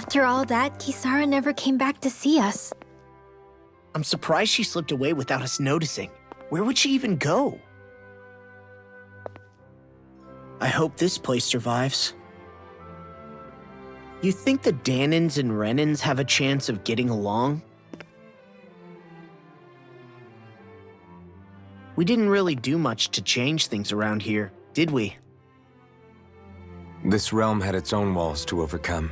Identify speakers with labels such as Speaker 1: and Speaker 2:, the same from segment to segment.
Speaker 1: After all that, Kisara never came back to see us.
Speaker 2: I'm surprised she slipped away without us noticing. Where would she even go? I hope this place survives. You think the Danins and Renins have a chance of getting along? We didn't really do much to change things around here, did we?
Speaker 3: This realm had its own walls to overcome.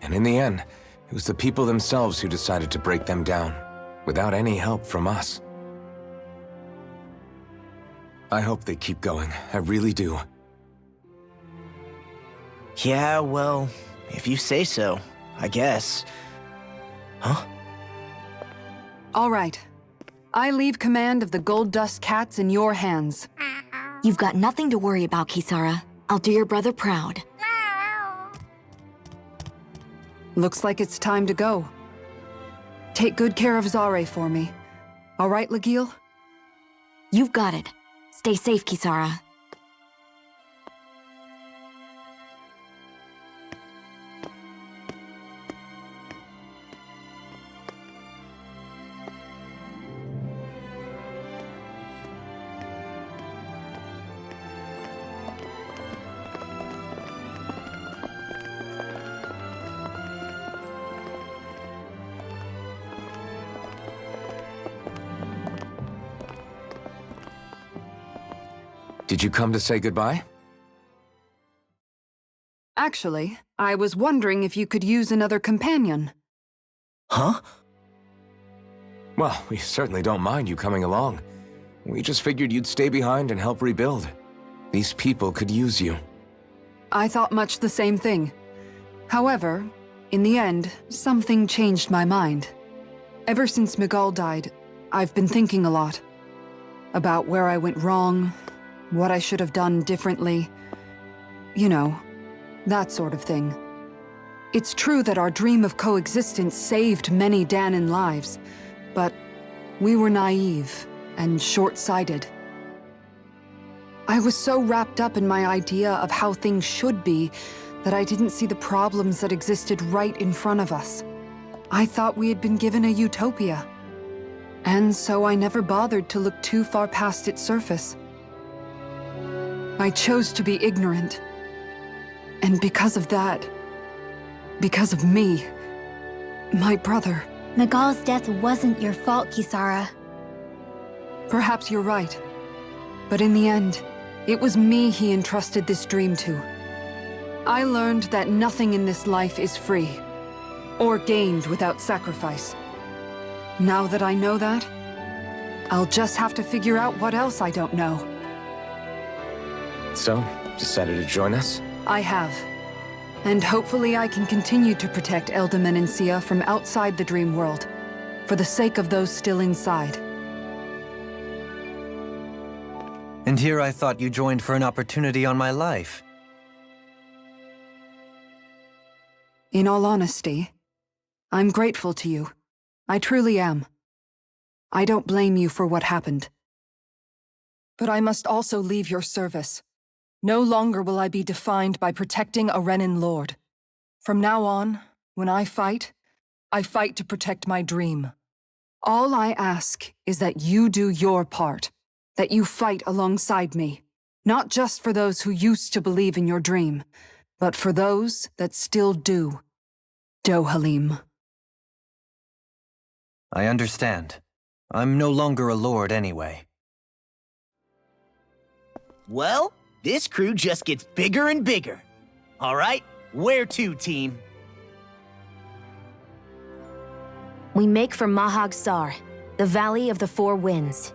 Speaker 3: And in the end, it was the people themselves who decided to break them down, without any help from us. I hope they keep going, I really do.
Speaker 2: Yeah, well, if you say so, I guess. Huh?
Speaker 4: All right. I leave command of the Gold Dust Cats in your hands.
Speaker 5: You've got nothing to worry about, Kisara. I'll do your brother proud.
Speaker 4: Looks like it's time to go. Take good care of Zare for me. All right, Legil?
Speaker 5: You've got it. Stay safe, Kisara.
Speaker 3: Did you come to say goodbye?
Speaker 4: Actually, I was wondering if you could use another companion.
Speaker 2: Huh?
Speaker 3: Well, we certainly don't mind you coming along. We just figured you'd stay behind and help rebuild. These people could use you.
Speaker 4: I thought much the same thing. However, in the end, something changed my mind. Ever since Miguel died, I've been thinking a lot. About where I went wrong, what I should have done differently. You know, that sort of thing. It's true that our dream of coexistence saved many Danin lives, but we were naive and short-sighted. I was so wrapped up in my idea of how things should be that I didn't see the problems that existed right in front of us. I thought we had been given a utopia. And so I never bothered to look too far past its surface. I chose to be ignorant. And because of that, because of me, my brother...
Speaker 1: Miguel's death wasn't your fault, Kisara.
Speaker 4: Perhaps you're right. But in the end, it was me he entrusted this dream to. I learned that nothing in this life is free, or gained without sacrifice. Now that I know that, I'll just have to figure out what else I don't know.
Speaker 3: So, decided to join us?
Speaker 4: I have. And hopefully I can continue to protect Elda Menencia from outside the dream world, for the sake of those still inside.
Speaker 6: And here I thought you joined for an opportunity on my life.
Speaker 4: In all honesty, I'm grateful to you. I truly am. I don't blame you for what happened. But I must also leave your service. No longer will I be defined by protecting a Renin lord. From now on, when I fight to protect my dream. All I ask is that you do your part, that you fight alongside me, not just for those who used to believe in your dream, but for those that still do. Dohalim.
Speaker 6: I understand. I'm no longer a lord anyway.
Speaker 2: Well, this crew just gets bigger and bigger. All right, where to, team?
Speaker 5: We make for Mahag Sar, the Valley of the Four Winds.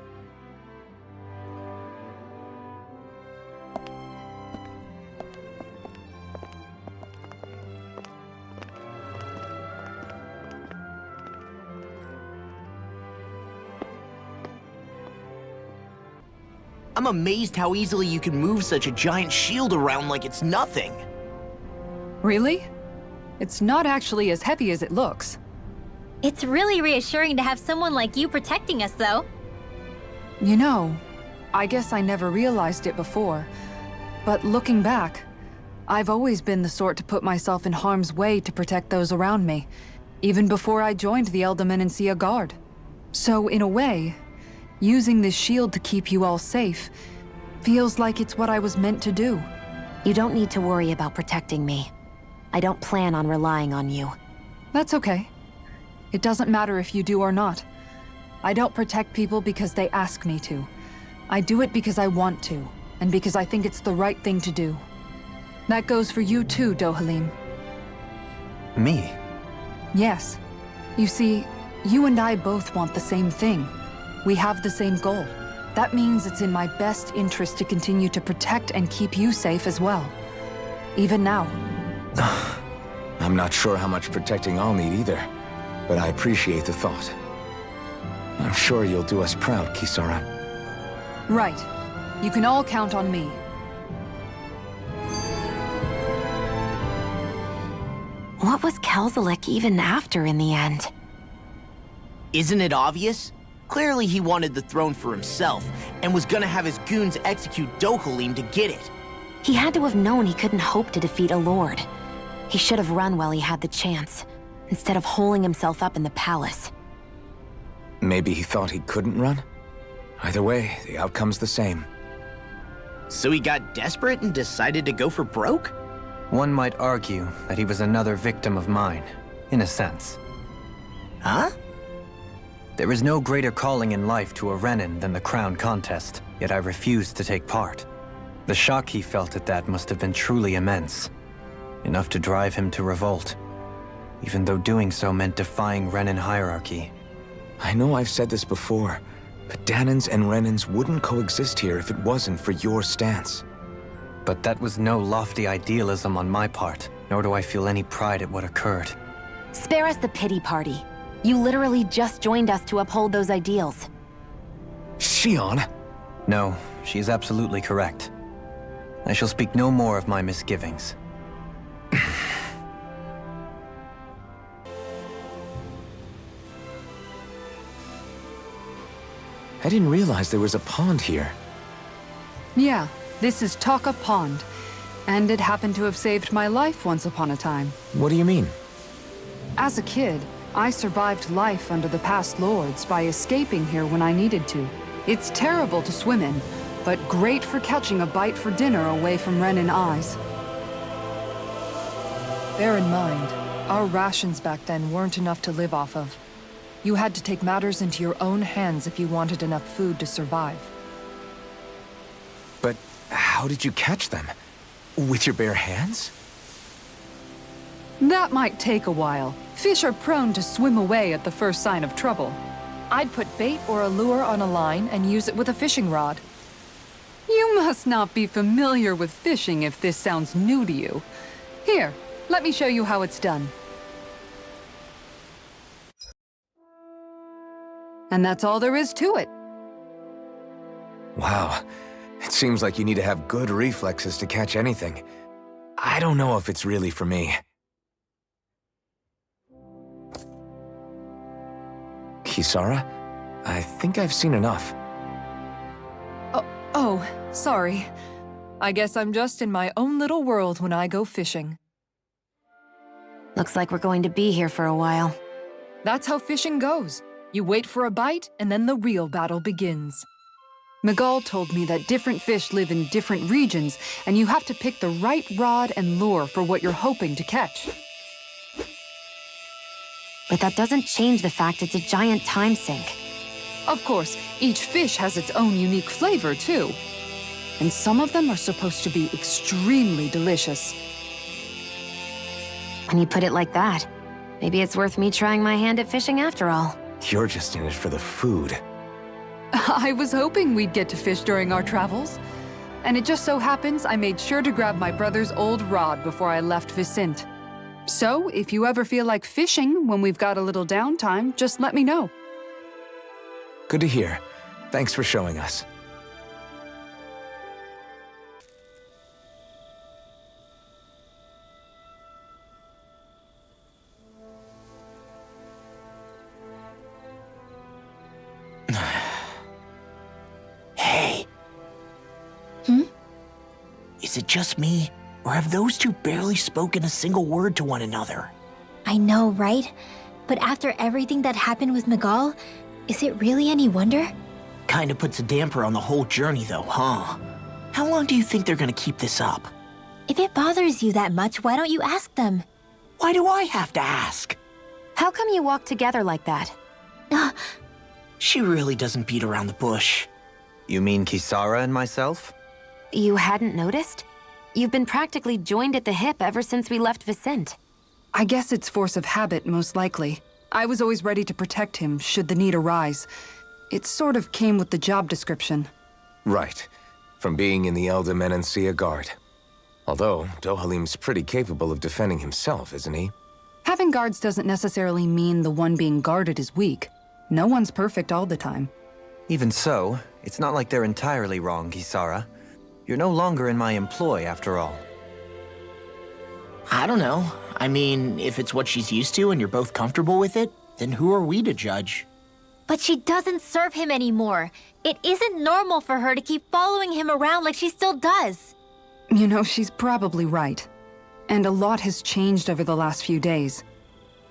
Speaker 2: I'm amazed how easily you can move such a giant shield around like it's nothing.
Speaker 4: Really? It's not actually as heavy as it looks.
Speaker 1: It's really reassuring to have someone like you protecting us, though.
Speaker 4: You know, I guess I never realized it before, but looking back, I've always been the sort to put myself in harm's way to protect those around me, even before I joined the Eldermenensia Guard. So, in a way, using this shield to keep you all safe feels like it's what I was meant to do.
Speaker 5: You don't need to worry about protecting me. I don't plan on relying on you.
Speaker 4: That's okay. It doesn't matter if you do or not. I don't protect people because they ask me to. I do it because I want to, and because I think it's the right thing to do. That goes for you too, Dohalim.
Speaker 6: Me?
Speaker 4: Yes. You see, you and I both want the same thing. We have the same goal. That means it's in my best interest to continue to protect and keep you safe as well. Even now.
Speaker 3: I'm not sure how much protecting I'll need either, but I appreciate the thought. I'm sure you'll do us proud, Kisara.
Speaker 4: Right. You can all count on me.
Speaker 5: What was Kelzalik even after in the end?
Speaker 2: Isn't it obvious? Clearly he wanted the throne for himself, and was gonna have his goons execute Dohalim to get it.
Speaker 5: He had to have known he couldn't hope to defeat a lord. He should have run while he had the chance, instead of holding himself up in the palace.
Speaker 3: Maybe he thought he couldn't run? Either way, the outcome's the same.
Speaker 2: So he got desperate and decided to go for broke?
Speaker 6: One might argue that he was another victim of mine, in a sense.
Speaker 2: Huh?
Speaker 6: There is no greater calling in life to a Renin than the crown contest, yet I refused to take part. The shock he felt at that must have been truly immense. Enough to drive him to revolt, even though doing so meant defying Renin hierarchy.
Speaker 3: I know I've said this before, but Danans and Renins wouldn't coexist here if it wasn't for your stance.
Speaker 6: But that was no lofty idealism on my part, nor do I feel any pride at what occurred.
Speaker 5: Spare us the pity party. You literally just joined us to uphold those ideals.
Speaker 3: Shion!
Speaker 6: No, she is absolutely correct. I shall speak no more of my misgivings.
Speaker 3: I didn't realize there was a pond here.
Speaker 4: Yeah, this is Taka Pond, and it happened to have saved my life once upon a time.
Speaker 3: What do you mean?
Speaker 4: As a kid, I survived life under the past lords by escaping here when I needed to. It's terrible to swim in, but great for catching a bite for dinner away from Renin eyes. Bear in mind, our rations back then weren't enough to live off of. You had to take matters into your own hands if you wanted enough food to survive.
Speaker 3: But how did you catch them? With your bare hands?
Speaker 4: That might take a while. Fish are prone to swim away at the first sign of trouble. I'd put bait or a lure on a line and use it with a fishing rod. You must not be familiar with fishing if this sounds new to you. Here, let me show you how it's done. And that's all there is to it.
Speaker 3: Wow. It seems like you need to have good reflexes to catch anything. I don't know if it's really for me. Kisara? I think I've seen enough.
Speaker 4: Oh, sorry. I guess I'm just in my own little world when I go fishing.
Speaker 5: Looks like we're going to be here for a while.
Speaker 4: That's how fishing goes. You wait for a bite, and then the real battle begins. Miguel told me that different fish live in different regions, and you have to pick the right rod and lure for what you're hoping to catch.
Speaker 5: But that doesn't change the fact it's a giant time sink.
Speaker 4: Of course, each fish has its own unique flavor, too. And some of them are supposed to be extremely delicious.
Speaker 5: When you put it like that, maybe it's worth me trying my hand at fishing after all.
Speaker 3: You're just in it for the food.
Speaker 4: I was hoping we'd get to fish during our travels. And it just so happens I made sure to grab my brother's old rod before I left Vicente. So, if you ever feel like fishing when we've got a little downtime, just let me know.
Speaker 3: Good to hear. Thanks for showing us.
Speaker 2: Is it just me, Or have those two barely spoken a single word to one another?
Speaker 1: I know, right? But after everything that happened with Miguel, is it really any wonder?
Speaker 2: Kinda puts a damper on the whole journey though, huh? How long do you think they're gonna keep this up?
Speaker 1: If it bothers you that much, why don't you ask them?
Speaker 2: Why do I have to ask?
Speaker 5: How come you walk together like that?
Speaker 2: She really doesn't beat around the bush.
Speaker 6: You mean Kisara and myself?
Speaker 5: You hadn't noticed? You've been practically joined at the hip ever since we left Vicente.
Speaker 4: I guess it's force of habit, most likely. I was always ready to protect him, should the need arise. It sort of came with the job description.
Speaker 3: Right. From being in the Elder Menancia Guard. Although, Dohalim's pretty capable of defending himself, isn't he?
Speaker 4: Having guards doesn't necessarily mean the one being guarded is weak. No one's perfect all the time.
Speaker 6: Even so, it's not like they're entirely wrong, Kisara. You're no longer in my employ, after all.
Speaker 2: I don't know. I mean, if it's what she's used to and you're both comfortable with it, then who are we to judge?
Speaker 1: But she doesn't serve him anymore. It isn't normal for her to keep following him around like she still does.
Speaker 4: You know, she's probably right. And a lot has changed over the last few days.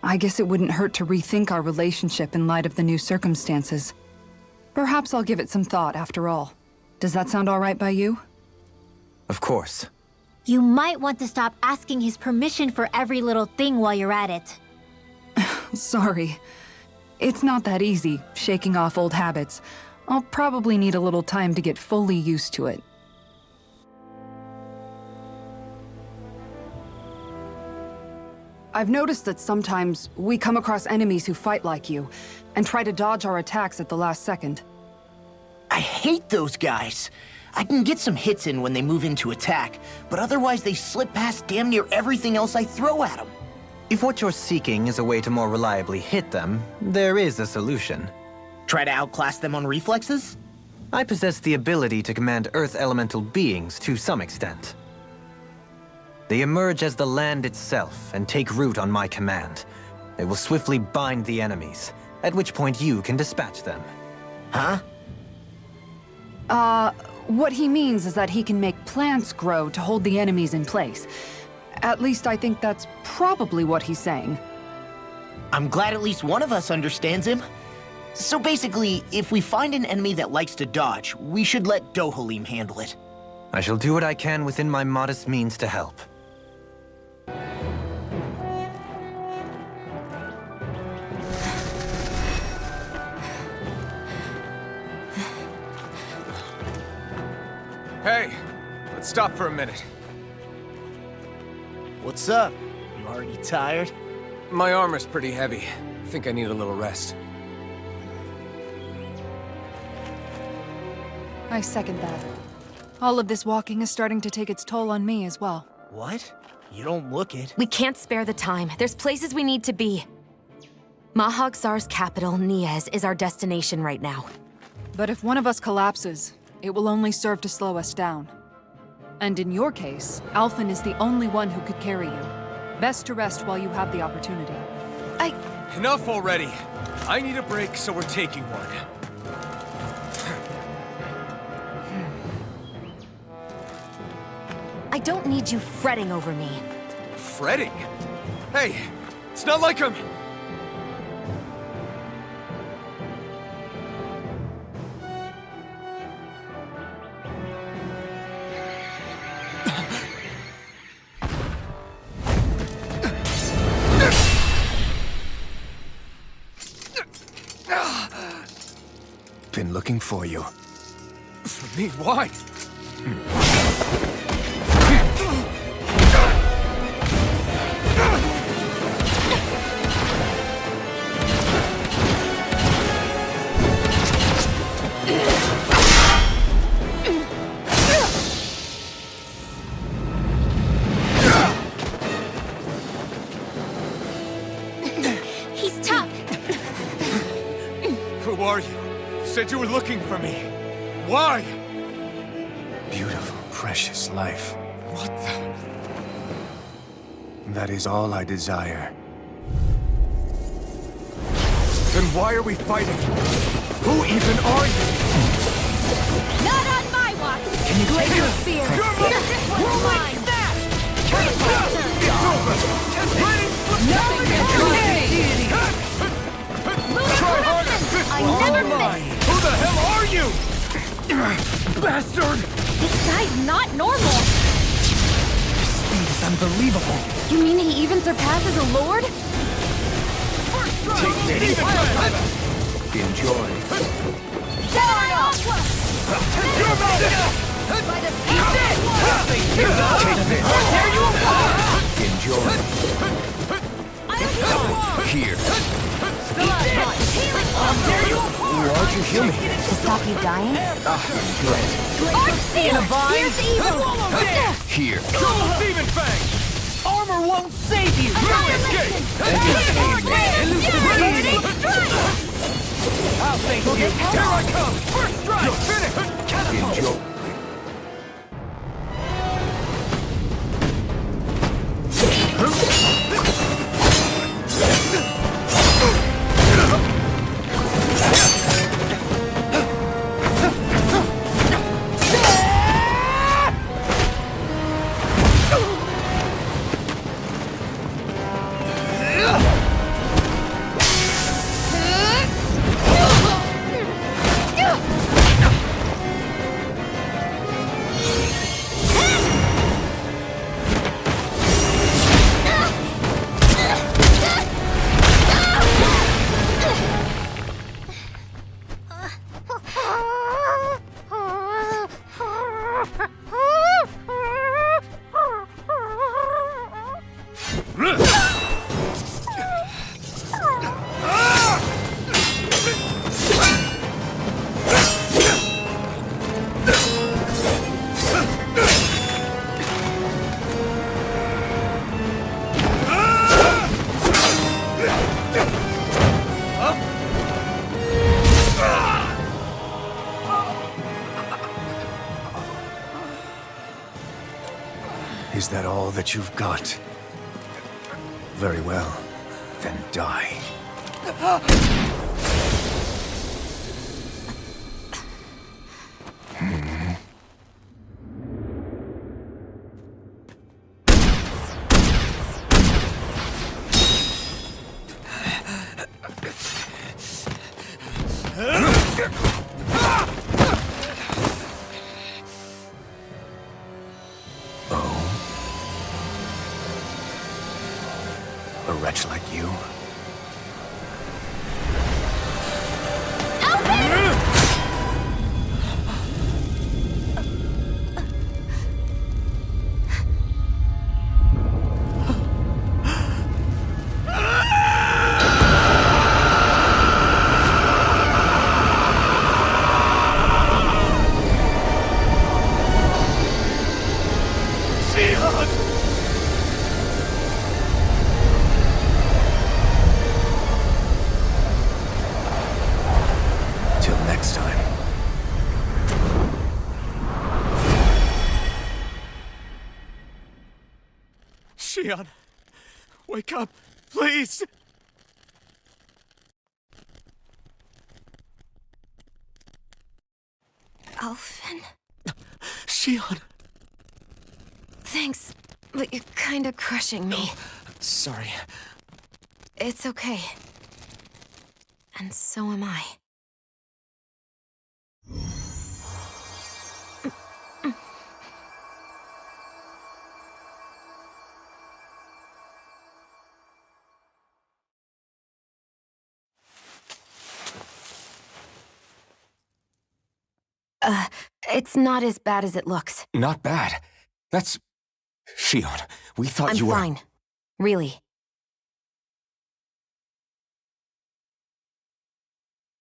Speaker 4: I guess it wouldn't hurt to rethink our relationship in light of the new circumstances. Perhaps I'll give it some thought after all. Does that sound all right by you?
Speaker 6: Of course.
Speaker 1: You might want to stop asking his permission for every little thing while you're at it.
Speaker 4: Sorry. It's not that easy, shaking off old habits. I'll probably need a little time to get fully used to it. I've noticed that sometimes we come across enemies who fight like you, and try to dodge our attacks at the last second.
Speaker 2: I hate those guys. I can get some hits in when they move into attack, but otherwise they slip past damn near everything else I throw at them.
Speaker 6: If what you're seeking is a way to more reliably hit them, there is a solution.
Speaker 2: Try to outclass them on reflexes?
Speaker 6: I possess the ability to command Earth elemental beings to some extent. They emerge as the land itself and take root on my command. They will swiftly bind the enemies, at which point you can dispatch them.
Speaker 2: Huh?
Speaker 4: What he means is that he can make plants grow to hold the enemies in place. At least I think that's probably what he's saying.
Speaker 2: I'm glad at least one of us understands him. So basically, if we find an enemy that likes to dodge, we should let Dohalim handle it.
Speaker 6: I shall do what I can within my modest means to help.
Speaker 3: Hey, let's stop for a minute.
Speaker 2: What's up? You already tired?
Speaker 3: My armor's pretty heavy. I think I need a little rest.
Speaker 4: I second that. All of this walking is starting to take its toll on me as well.
Speaker 2: What? You don't look it.
Speaker 5: We can't spare the time. There's places we need to be. Mahagzar's capital, Niez, is our destination right now.
Speaker 4: But if one of us collapses, it will only serve to slow us down. And in your case, Alphen is the only one who could carry you. Best to rest while you have the opportunity.
Speaker 3: Enough already. I need a break, so we're taking one.
Speaker 5: I don't need you fretting over me.
Speaker 3: Fretting? Hey, it's not like I'm... Been looking for you. For me? Why?
Speaker 1: He's tough.
Speaker 3: Who are you? Said you were looking for me. Why?
Speaker 7: Beautiful, precious life.
Speaker 3: What the...
Speaker 7: That is all I desire.
Speaker 3: Then why are we fighting? Who even are you?
Speaker 1: Not on my watch.
Speaker 3: Can you take it?
Speaker 1: Fear.
Speaker 3: You're mine!
Speaker 1: We're mine.
Speaker 8: Who the hell are you? Bastard!
Speaker 1: This guy's not normal.
Speaker 8: Speed is unbelievable.
Speaker 1: You mean he even surpasses a lord?
Speaker 8: Take this.
Speaker 3: Enjoy. Enjoy. Here. Why'd you heal me?
Speaker 5: To stop you dying?
Speaker 3: Good.
Speaker 1: Here's evil!
Speaker 3: Here.
Speaker 8: Double Demon Fang! Armor won't save you! Escape! I'll thank you! Here I come! First strike! You're finished!
Speaker 3: Enjoy.
Speaker 7: Is that all that you've got? Very well. Then die. A wretch like you? Till next time.
Speaker 8: Shion, wake up, please!
Speaker 5: Alphen?
Speaker 8: Shion!
Speaker 5: Thanks, but you're kinda crushing me.
Speaker 8: Sorry.
Speaker 5: It's okay. And so am I. It's not as bad as it looks.
Speaker 3: Not bad. That's... Shion, we thought
Speaker 5: I'm
Speaker 3: you were...
Speaker 5: fine. Really.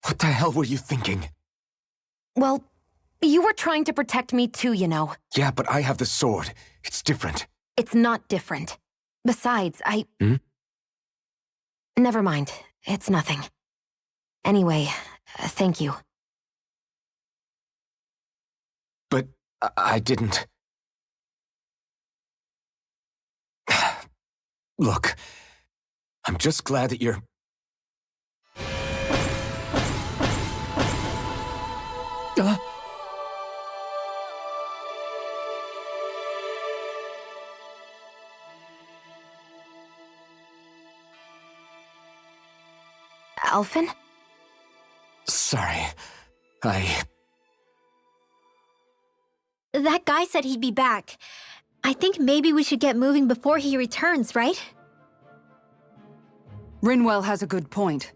Speaker 3: What the hell were you thinking?
Speaker 5: Well, you were trying to protect me too, you know.
Speaker 3: Yeah, but I have the sword. It's different.
Speaker 5: It's not different. Besides,
Speaker 3: Hmm?
Speaker 5: Never mind. It's nothing. Anyway, thank you.
Speaker 3: But I didn't... Look, I'm just glad that you're...
Speaker 5: Alphen?
Speaker 3: sorry.
Speaker 1: That guy said he'd be back. I think maybe we should get moving before he returns, right?
Speaker 4: Rinwell has a good point.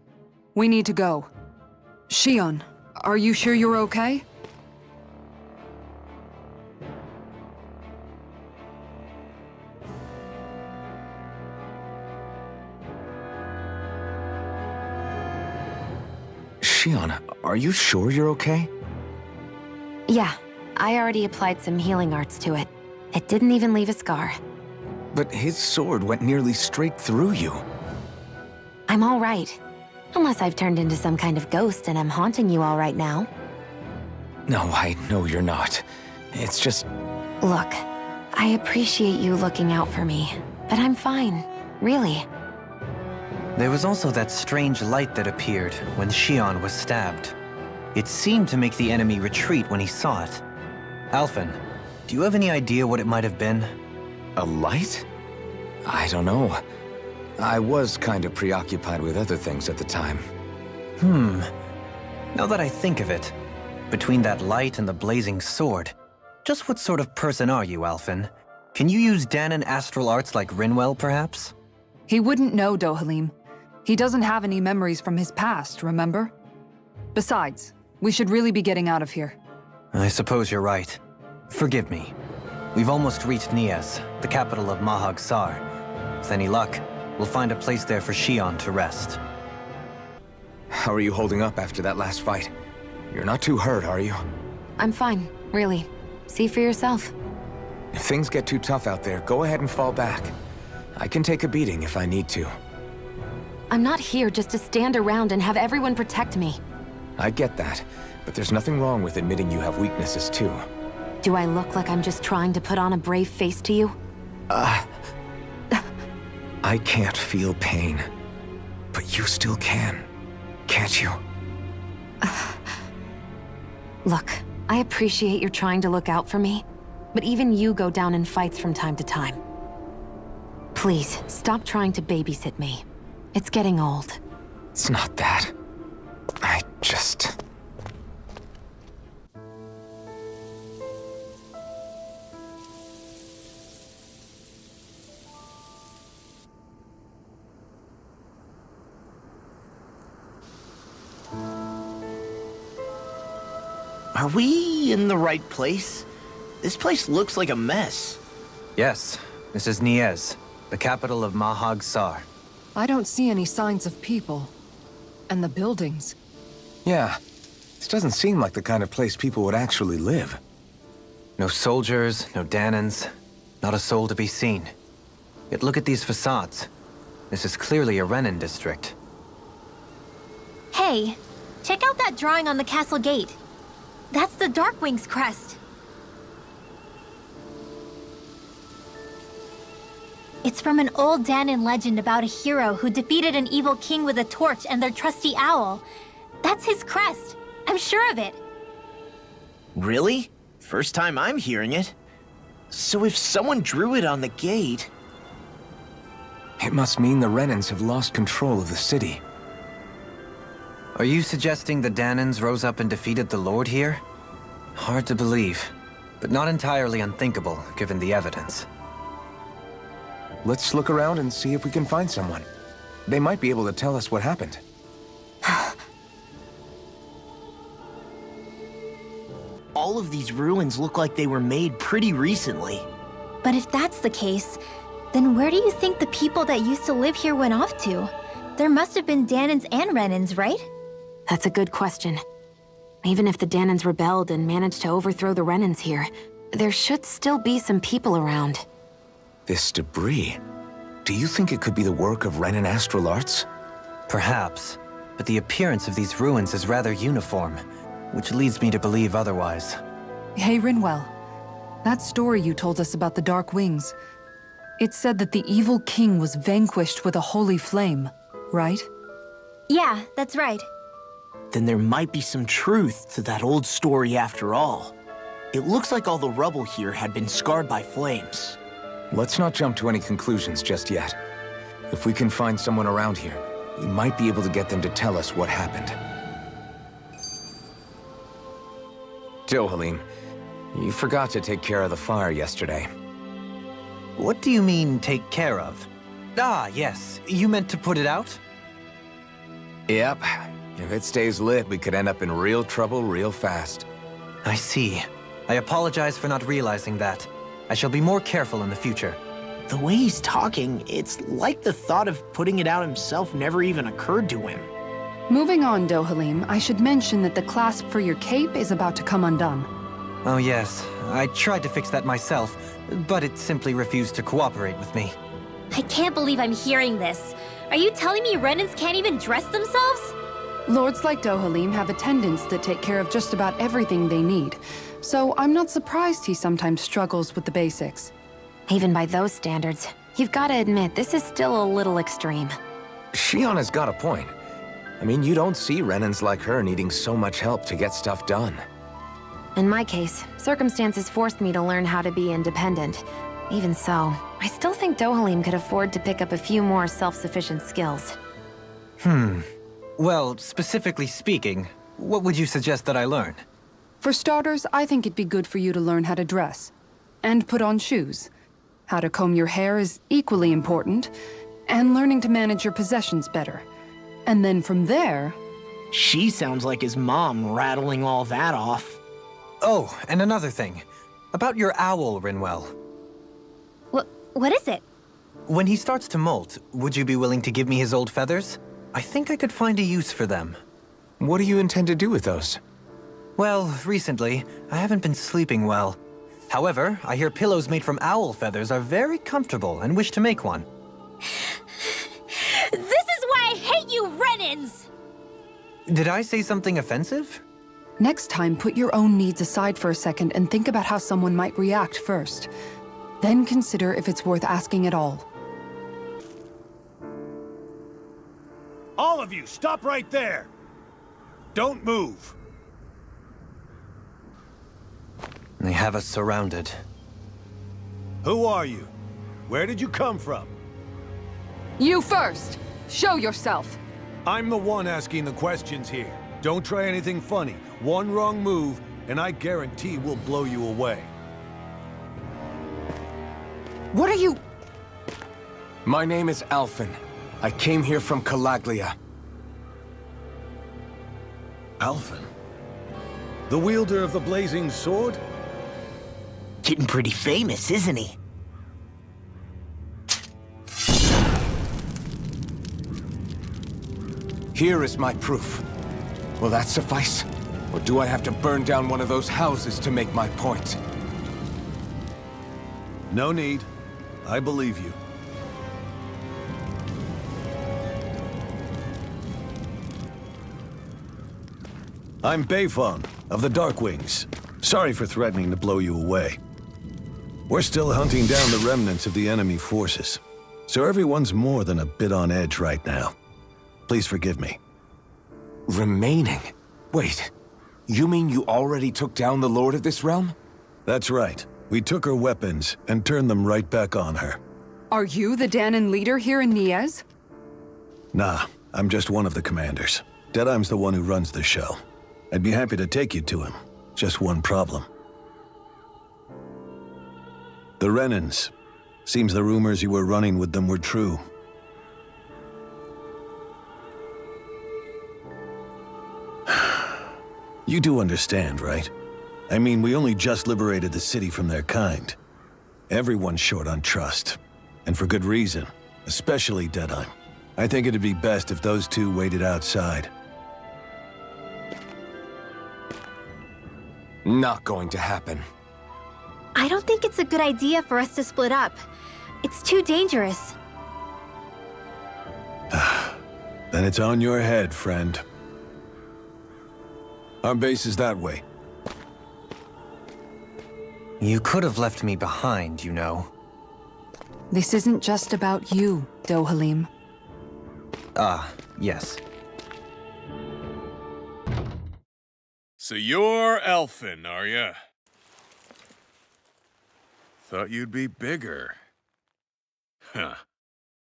Speaker 4: We need to go. Shion, are you sure you're okay?
Speaker 3: Shion, are you sure you're okay?
Speaker 5: Yeah, I already applied some healing arts to it. It didn't even leave a scar.
Speaker 3: But his sword went nearly straight through you.
Speaker 5: I'm all right. Unless I've turned into some kind of ghost and I'm haunting you all right now.
Speaker 3: No, I know you're not. It's just...
Speaker 5: Look, I appreciate you looking out for me, but I'm fine, really.
Speaker 6: There was also that strange light that appeared when Shion was stabbed. It seemed to make the enemy retreat when he saw it. Alphen, do you have any idea what it might have been?
Speaker 3: A light? I don't know. I was kind of preoccupied with other things at the time.
Speaker 6: Now that I think of it, between that light and the blazing sword, just what sort of person are you, Alphen? Can you use Danon astral arts like Rinwell, perhaps?
Speaker 4: He wouldn't know, Dohalim. He doesn't have any memories from his past, remember? Besides, we should really be getting out of here.
Speaker 6: I suppose you're right. Forgive me. We've almost reached Nias, the capital of Mahag-Sar. With any luck, we'll find a place there for Shion to rest.
Speaker 3: How are you holding up after that last fight? You're not too hurt, are you?
Speaker 5: I'm fine, really. See for yourself.
Speaker 3: If things get too tough out there, go ahead and fall back. I can take a beating if I need to.
Speaker 5: I'm not here just to stand around and have everyone protect me.
Speaker 3: I get that, but there's nothing wrong with admitting you have weaknesses too.
Speaker 5: Do I look like I'm just trying to put on a brave face to you?
Speaker 3: I can't feel pain, but you still can, can't you?
Speaker 5: Look, I appreciate you're trying to look out for me, but even you go down in fights from time to time. Please, stop trying to babysit me. It's getting old.
Speaker 3: It's not that. I just...
Speaker 2: Are we in the right place? This place looks like a mess.
Speaker 6: Yes, this is Nias, the capital of Mahag-Sar.
Speaker 4: I don't see any signs of people. And the buildings.
Speaker 3: Yeah, this doesn't seem like the kind of place people would actually live.
Speaker 6: No soldiers, no Danons, not a soul to be seen. Yet look at these facades. This is clearly a Renin district.
Speaker 1: Hey, check out that drawing on the castle gate. That's the Darkwing's crest. It's from an old Danon legend about a hero who defeated an evil king with a torch and their trusty owl. That's his crest. I'm sure of it.
Speaker 2: Really? First time I'm hearing it. So if someone drew it on the gate...
Speaker 3: It must mean the Renins have lost control of the city.
Speaker 6: Are you suggesting the Danons rose up and defeated the Lord here? Hard to believe, but not entirely unthinkable, given the evidence.
Speaker 3: Let's look around and see if we can find someone. They might be able to tell us what happened.
Speaker 2: All of these ruins look like they were made pretty recently.
Speaker 1: But if that's the case, then where do you think the people that used to live here went off to? There must have been Danons and Renins, right?
Speaker 5: That's a good question. Even if the Danons rebelled and managed to overthrow the Renins here, there should still be some people around.
Speaker 3: This debris... Do you think it could be the work of Renin astral arts?
Speaker 6: Perhaps, but the appearance of these ruins is rather uniform, which leads me to believe otherwise.
Speaker 4: Hey, Rinwell. That story you told us about the Dark Wings. It said that the evil king was vanquished with a holy flame, right?
Speaker 1: Yeah, that's right.
Speaker 2: Then there might be some truth to that old story after all. It looks like all the rubble here had been scarred by flames.
Speaker 3: Let's not jump to any conclusions just yet. If we can find someone around here, we might be able to get them to tell us what happened. Dohalim, you forgot to take care of the fire yesterday.
Speaker 6: What do you mean, take care of? Ah, yes. You meant to put it out?
Speaker 3: Yep. If it stays lit, we could end up in real trouble real fast.
Speaker 6: I see. I apologize for not realizing that. I shall be more careful in the future.
Speaker 2: The way he's talking, it's like the thought of putting it out himself never even occurred to him.
Speaker 4: Moving on, Dohalim, I should mention that the clasp for your cape is about to come undone.
Speaker 6: Oh yes, I tried to fix that myself, but it simply refused to cooperate with me.
Speaker 1: I can't believe I'm hearing this. Are you telling me Renans can't even dress themselves?
Speaker 4: Lords like Dohalim have attendants that take care of just about everything they need, so I'm not surprised he sometimes struggles with the basics.
Speaker 5: Even by those standards, you've got to admit this is still a little extreme.
Speaker 3: Shionna's got a point. I mean, you don't see Renans like her needing so much help to get stuff done.
Speaker 5: In my case, circumstances forced me to learn how to be independent. Even so, I still think Dohalim could afford to pick up a few more self-sufficient skills.
Speaker 6: Well, specifically speaking, what would you suggest that I learn?
Speaker 4: For starters, I think it'd be good for you to learn how to dress. And put on shoes. How to comb your hair is equally important. And learning to manage your possessions better. And then from there...
Speaker 2: She sounds like his mom rattling all that off.
Speaker 6: Oh, and another thing. About your owl, Rinwell.
Speaker 1: What is it?
Speaker 6: When he starts to molt, would you be willing to give me his old feathers? I think I could find a use for them.
Speaker 3: What do you intend to do with those?
Speaker 6: Well, recently, I haven't been sleeping well. However, I hear pillows made from owl feathers are very comfortable and wish to make one.
Speaker 1: This is why I hate you, Renans!
Speaker 6: Did I say something offensive?
Speaker 4: Next time, put your own needs aside for a second and think about how someone might react first. Then consider if it's worth asking at all.
Speaker 8: All of you, stop right there! Don't move!
Speaker 6: They have us surrounded.
Speaker 8: Who are you? Where did you come from?
Speaker 4: You first! Show yourself!
Speaker 8: I'm the one asking the questions here. Don't try anything funny. One wrong move, and I guarantee we'll blow you away.
Speaker 4: What are you...
Speaker 3: My name is Alphen. I came here from Calaglia.
Speaker 8: Alphen? The wielder of the blazing sword?
Speaker 2: Getting pretty famous, isn't he?
Speaker 3: Here is my proof. Will that suffice? Or do I have to burn down one of those houses to make my point?
Speaker 8: No need. I believe you. I'm Beifong, of the Darkwings. Sorry for threatening to blow you away. We're still hunting down the remnants of the enemy forces, so everyone's more than a bit on edge right now. Please forgive me.
Speaker 3: Remaining? Wait, you mean you already took down the Lord of this realm?
Speaker 8: That's right. We took her weapons and turned them right back on her.
Speaker 4: Are you the Danon leader here in Niez?
Speaker 8: Nah, I'm just one of the commanders. Deadeye's the one who runs the show. I'd be happy to take you to him. Just one problem. The Renans. Seems the rumors you were running with them were true. You do understand, right? I mean, we only just liberated the city from their kind. Everyone's short on trust. And for good reason. Especially Deadeye. I think it'd be best if those two waited outside.
Speaker 3: Not going to happen.
Speaker 1: I don't think it's a good idea for us to split up. It's too dangerous.
Speaker 8: Then it's on your head, friend. Our base is that way.
Speaker 6: You could have left me behind, you know.
Speaker 4: This isn't just about you, Dohalim.
Speaker 6: Ah, yes.
Speaker 9: So you're Elfin, are ya? Thought you'd be bigger. Huh.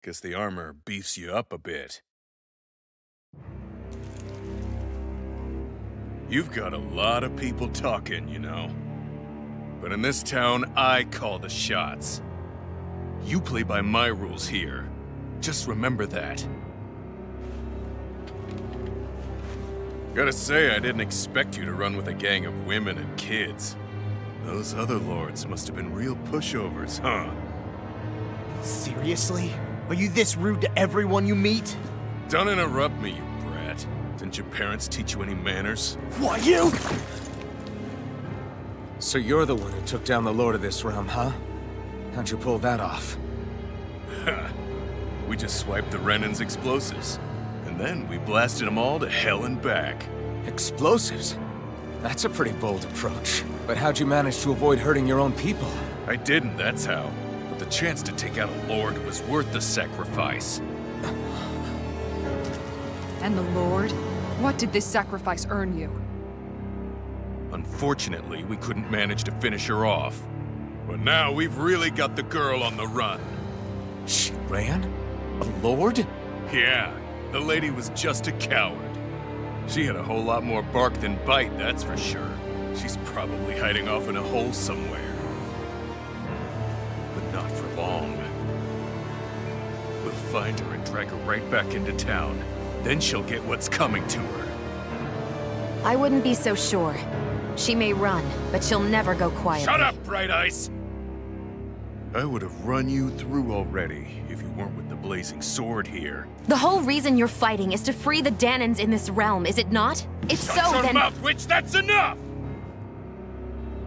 Speaker 9: Guess the armor beefs you up a bit. You've got a lot of people talking, you know. But in this town, I call the shots. You play by my rules here. Just remember that. Gotta say, I didn't expect you to run with a gang of women and kids. Those other lords must have been real pushovers, huh?
Speaker 2: Seriously? Are you this rude to everyone you meet?
Speaker 9: Don't interrupt me, you brat. Didn't your parents teach you any manners?
Speaker 2: What, you?
Speaker 3: So you're the one who took down the lord of this realm, huh? How'd you pull that off?
Speaker 9: We just swiped the Renan's explosives. And then we blasted them all to hell and back.
Speaker 3: Explosives? That's a pretty bold approach. But how'd you manage to avoid hurting your own people?
Speaker 9: I didn't, that's how. But the chance to take out a lord was worth the sacrifice.
Speaker 4: And the Lord? What did this sacrifice earn you?
Speaker 9: Unfortunately, we couldn't manage to finish her off. But now we've really got the girl on the run.
Speaker 3: She ran? A lord?
Speaker 9: Yeah, the lady was just a coward. She had a whole lot more bark than bite, that's for sure. She's probably hiding off in a hole somewhere. But not for long. We'll find her and drag her right back into town. Then she'll get what's coming to her.
Speaker 5: I wouldn't be so sure. She may run, but she'll never go quietly.
Speaker 9: Shut up, Bright Eyes! I would have run you through already if you weren't with the blazing sword here.
Speaker 5: The whole reason you're fighting is to free the Danans in this realm, is it not? If so,
Speaker 9: Shut your
Speaker 5: then—
Speaker 9: mouth, witch! That's enough!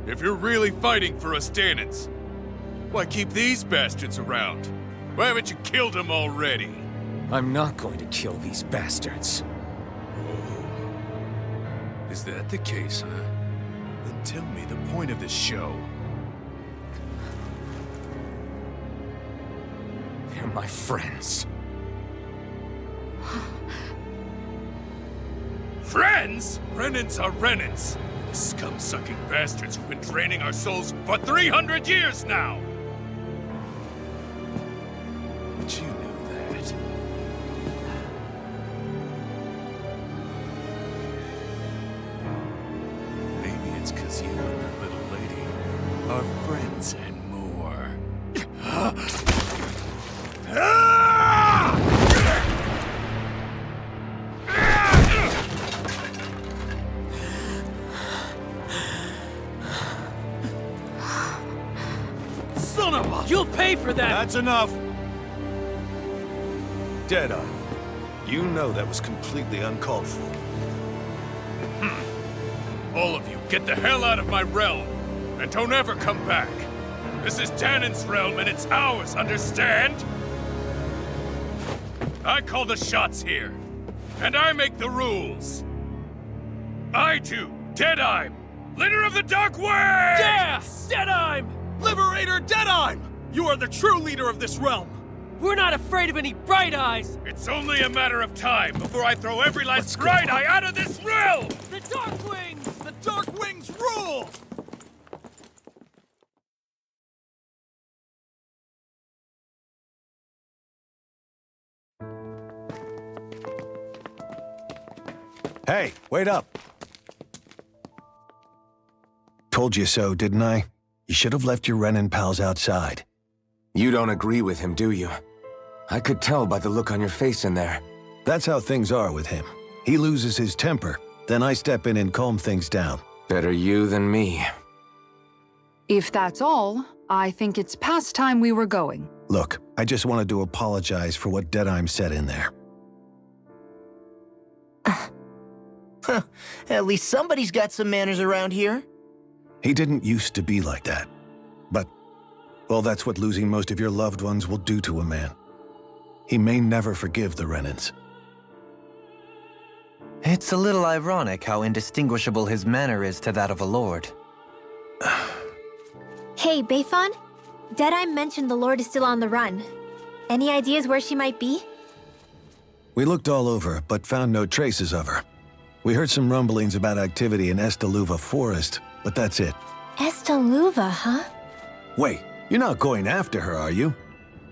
Speaker 9: If you're really fighting for us Danans, why keep these bastards around? Why haven't you killed them already?
Speaker 3: I'm not going to kill these bastards.
Speaker 9: Oh. Is that the case, huh? Then tell me the point of this show.
Speaker 3: They're my friends.
Speaker 9: Friends? Renans are Renans. The scum-sucking bastards who've been draining our souls for 300 years now! But you knew that. Maybe it's 'cause you and that little lady are friends and more.
Speaker 10: Son of a— You'll pay for that!
Speaker 8: That's enough! Deadeye, you know that was completely uncalled for.
Speaker 9: All of you, get the hell out of my realm! And don't ever come back! This is Danan's realm and it's ours, understand? I call the shots here. And I make the rules. I do, Deadeye, leader of the Dark Wings!
Speaker 10: Yeah! Deadeye! Liberator Deadeye! You are the true leader of this realm! We're not afraid of any Bright Eyes!
Speaker 9: It's only a matter of time before I throw every last Bright Eye out of this realm!
Speaker 10: The Dark Wings! The Dark Wings rule!
Speaker 8: Hey, wait up! Told you so, didn't I? You should have left your Renan pals outside.
Speaker 3: You don't agree with him, do you? I could tell by the look on your face in there.
Speaker 8: That's how things are with him. He loses his temper, then I step in and calm things down.
Speaker 3: Better you than me.
Speaker 4: If that's all, I think it's past time we were going.
Speaker 8: Look, I just wanted to apologize for what Deadeye said in there.
Speaker 2: At least somebody's got some manners around here.
Speaker 8: He didn't used to be like that. But, well, that's what losing most of your loved ones will do to a man. He may never forgive the Renans.
Speaker 6: It's a little ironic how indistinguishable his manner is to that of a lord.
Speaker 1: Hey, Bayfon? Deadeye mentioned the Lord is still on the run. Any ideas where she might be?
Speaker 8: We looked all over, but found no traces of her. We heard some rumblings about activity in Estaluva Forest, but that's it.
Speaker 1: Estaluva, huh?
Speaker 8: Wait, you're not going after her, are you?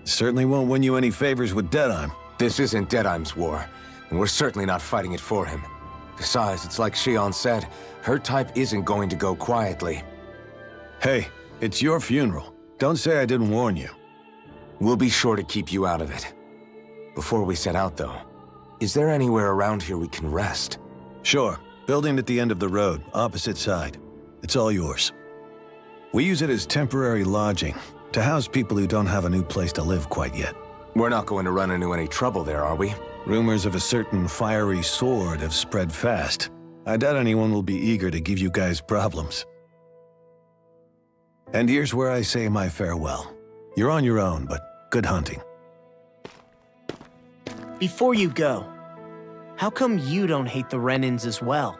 Speaker 8: Certainly won't win you any favors with Deadeye.
Speaker 3: This isn't Deadeye's war, and we're certainly not fighting it for him. Besides, it's like Shion said, her type isn't going to go quietly.
Speaker 8: Hey, it's your funeral. Don't say I didn't warn you.
Speaker 3: We'll be sure to keep you out of it. Before we set out, though, is there anywhere around here we can rest?
Speaker 8: Sure. Building at the end of the road, opposite side. It's all yours. We use it as temporary lodging, to house people who don't have a new place to live quite yet.
Speaker 3: We're not going to run into any trouble there, are we?
Speaker 8: Rumors of a certain fiery sword have spread fast. I doubt anyone will be eager to give you guys problems. And here's where I say my farewell. You're on your own, but good hunting.
Speaker 2: Before you go, how come you don't hate the Renins as well?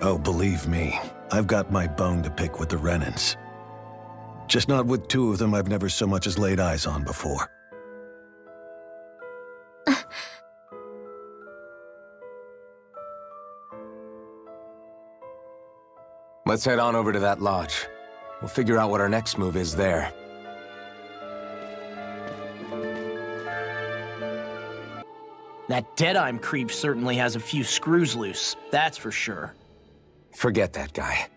Speaker 8: Oh, believe me, I've got my bone to pick with the Renins. Just not with two of them I've never so much as laid eyes on before.
Speaker 3: Let's head on over to that lodge. We'll figure out what our next move is there.
Speaker 2: That Deadeye creep certainly has a few screws loose, that's for sure.
Speaker 3: Forget that guy.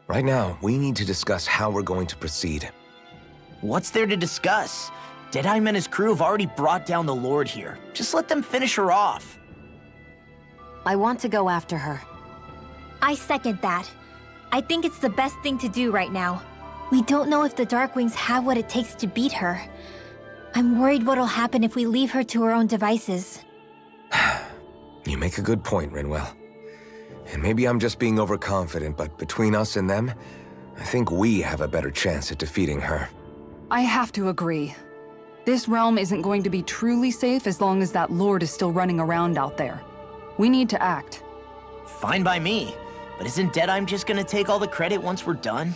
Speaker 3: Right now, we need to discuss how we're going to proceed.
Speaker 2: What's there to discuss? Deadeye and his crew have already brought down the Lord here. Just let them finish her off.
Speaker 5: I want to go after her.
Speaker 1: I second that. I think it's the best thing to do right now. We don't know if the Darkwings have what it takes to beat her. I'm worried what'll happen if we leave her to her own devices.
Speaker 3: You make a good point, Rinwell. And maybe I'm just being overconfident, but between us and them, I think we have a better chance at defeating her.
Speaker 4: I have to agree. This realm isn't going to be truly safe as long as that Lord is still running around out there. We need to act.
Speaker 2: Fine by me. But isn't Deadeye just gonna take all the credit once we're done?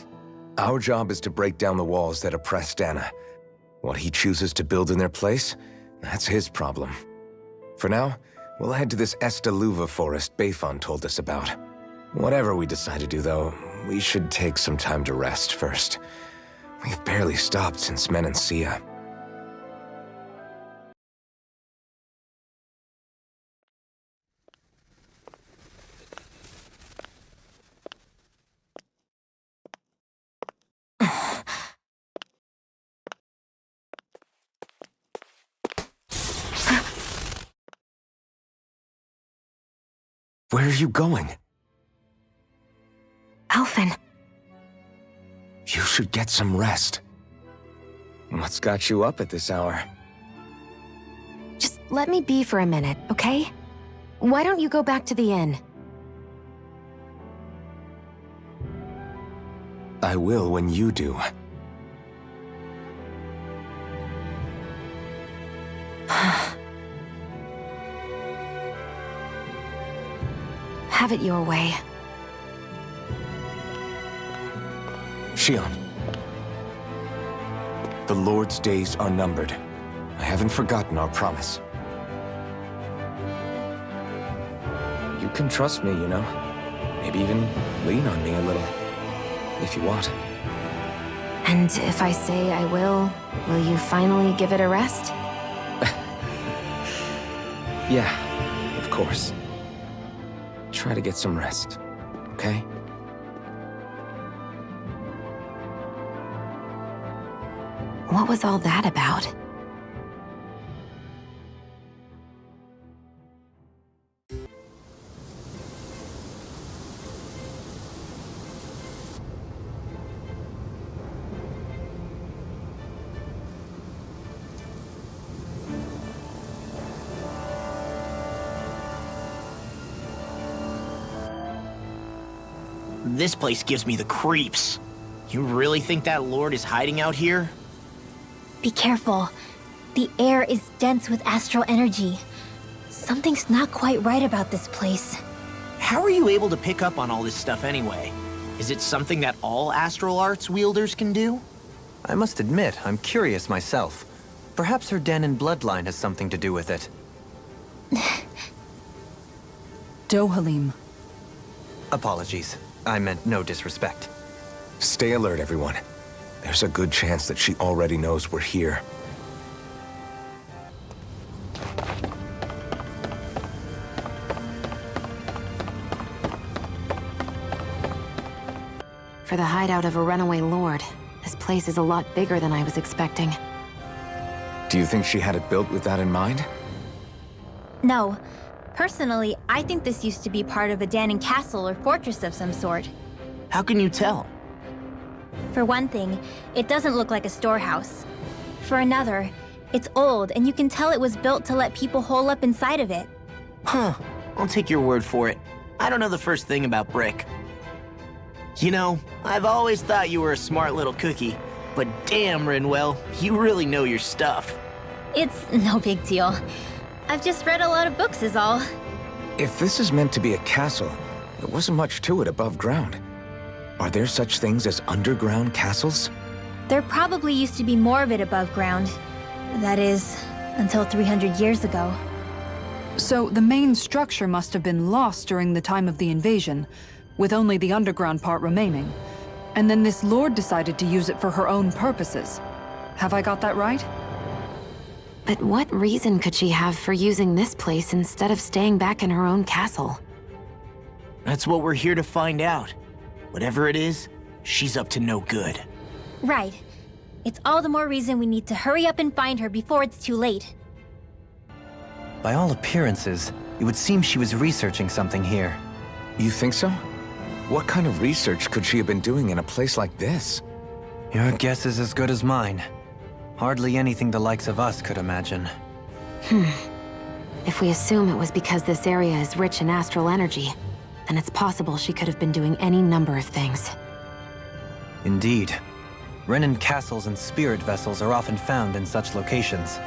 Speaker 3: Our job is to break down the walls that oppress Dana. What he chooses to build in their place, that's his problem. For now, we'll head to this Estaluva forest Bayfon told us about. Whatever we decide to do, though, we should take some time to rest first. We've barely stopped since Menancia. Where are you going?
Speaker 5: Alphen.
Speaker 3: You should get some rest. What's got you up at this hour?
Speaker 5: Just let me be for a minute, okay? Why don't you go back to the inn?
Speaker 3: I will when you do.
Speaker 5: Have it your way.
Speaker 3: Shion. The Lord's days are numbered. I haven't forgotten our promise. You can trust me, you know. Maybe even lean on me a little. If you want.
Speaker 5: And if I say I will you finally give it a rest?
Speaker 3: Yeah, of course. Try to get some rest, okay?
Speaker 5: What was all that about?
Speaker 2: This place gives me the creeps. You really think that Lord is hiding out here?
Speaker 1: Be careful. The air is dense with astral energy. Something's not quite right about this place.
Speaker 2: How are you able to pick up on all this stuff anyway? Is it something that all astral arts wielders can do?
Speaker 6: I must admit, I'm curious myself. Perhaps her Danon bloodline has something to do with it.
Speaker 4: Dohalim.
Speaker 6: Apologies. I meant no disrespect.
Speaker 3: Stay alert, everyone. There's a good chance that she already knows we're here.
Speaker 5: For the hideout of a runaway lord, this place is a lot bigger than I was expecting.
Speaker 3: Do you think she had it built with that in mind?
Speaker 1: No. Personally, I think this used to be part of a Danon castle or fortress of some sort.
Speaker 2: How can you tell?
Speaker 1: For one thing, it doesn't look like a storehouse. For another, it's old and you can tell it was built to let people hole up inside of it.
Speaker 2: Huh. I'll take your word for it. I don't know the first thing about brick. You know, I've always thought you were a smart little cookie, but damn, Rinwell, you really know your stuff.
Speaker 1: It's no big deal. I've just read a lot of books is all.
Speaker 3: If this is meant to be a castle, there wasn't much to it above ground. Are there such things as underground castles?
Speaker 1: There probably used to be more of it above ground. That is, until 300 years ago.
Speaker 4: So the main structure must have been lost during the time of the invasion, with only the underground part remaining. And then this lord decided to use it for her own purposes. Have I got that right?
Speaker 5: But what reason could she have for using this place instead of staying back in her own castle?
Speaker 2: That's what we're here to find out. Whatever it is, she's up to no good.
Speaker 1: Right. It's all the more reason we need to hurry up and find her before it's too late.
Speaker 6: By all appearances, it would seem she was researching something here.
Speaker 3: You think so? What kind of research could she have been doing in a place like this?
Speaker 6: Your guess is as good as mine. Hardly anything the likes of us could imagine.
Speaker 5: If we assume it was because this area is rich in astral energy, then it's possible she could have been doing any number of things.
Speaker 6: Indeed. Renin castles and spirit vessels are often found in such locations.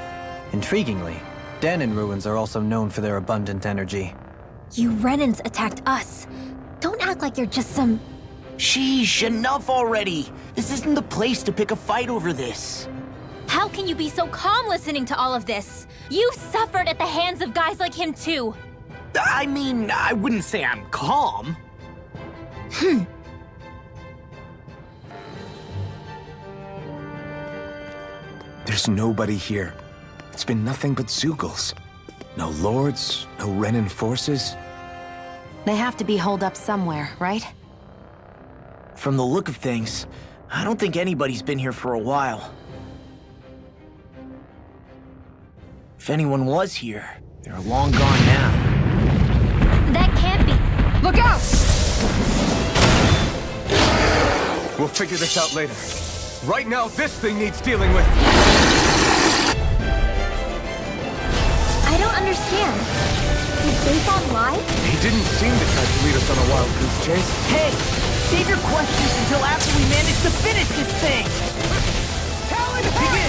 Speaker 6: Intriguingly, Danon ruins are also known for their abundant energy.
Speaker 1: You Renans attacked us. Don't act like you're just some...
Speaker 2: Sheesh, enough already! This isn't the place to pick a fight over this.
Speaker 1: How can you be so calm listening to all of this? You suffered at the hands of guys like him too.
Speaker 2: I mean, I wouldn't say I'm calm.
Speaker 3: There's nobody here. It's been nothing but Zeugles. No lords, no Renin forces.
Speaker 5: They have to be holed up somewhere, right?
Speaker 2: From the look of things, I don't think anybody's been here for a while. If anyone was here, they're long gone now.
Speaker 1: That can't be.
Speaker 4: Look out!
Speaker 3: We'll figure this out later. Right now, this thing needs dealing with.
Speaker 1: I don't understand. Is Bayfon lie?
Speaker 3: He didn't seem to try to lead us on a wild goose chase.
Speaker 2: Hey, save your questions until after we manage to finish this thing!
Speaker 3: Talon, begin!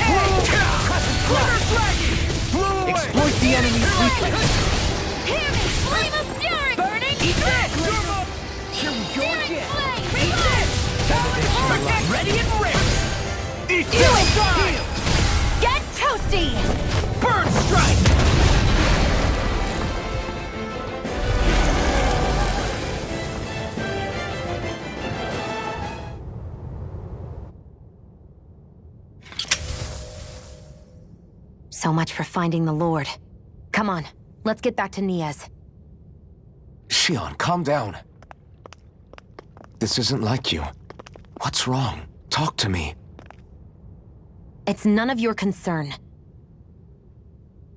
Speaker 2: Exploit the enemy's weakness.
Speaker 1: Hear me! Flame of fury! Burning!
Speaker 2: Eat that! Here we go again!
Speaker 1: Flame!
Speaker 2: Eat this! Ready and ready! Eat
Speaker 1: You
Speaker 2: this!
Speaker 1: inside! Get toasty!
Speaker 2: Burn strike!
Speaker 5: So much for finding the Lord. Come on, let's get back to Niaz.
Speaker 3: Shion, calm down. This isn't like you. What's wrong? Talk to me.
Speaker 5: It's none of your concern.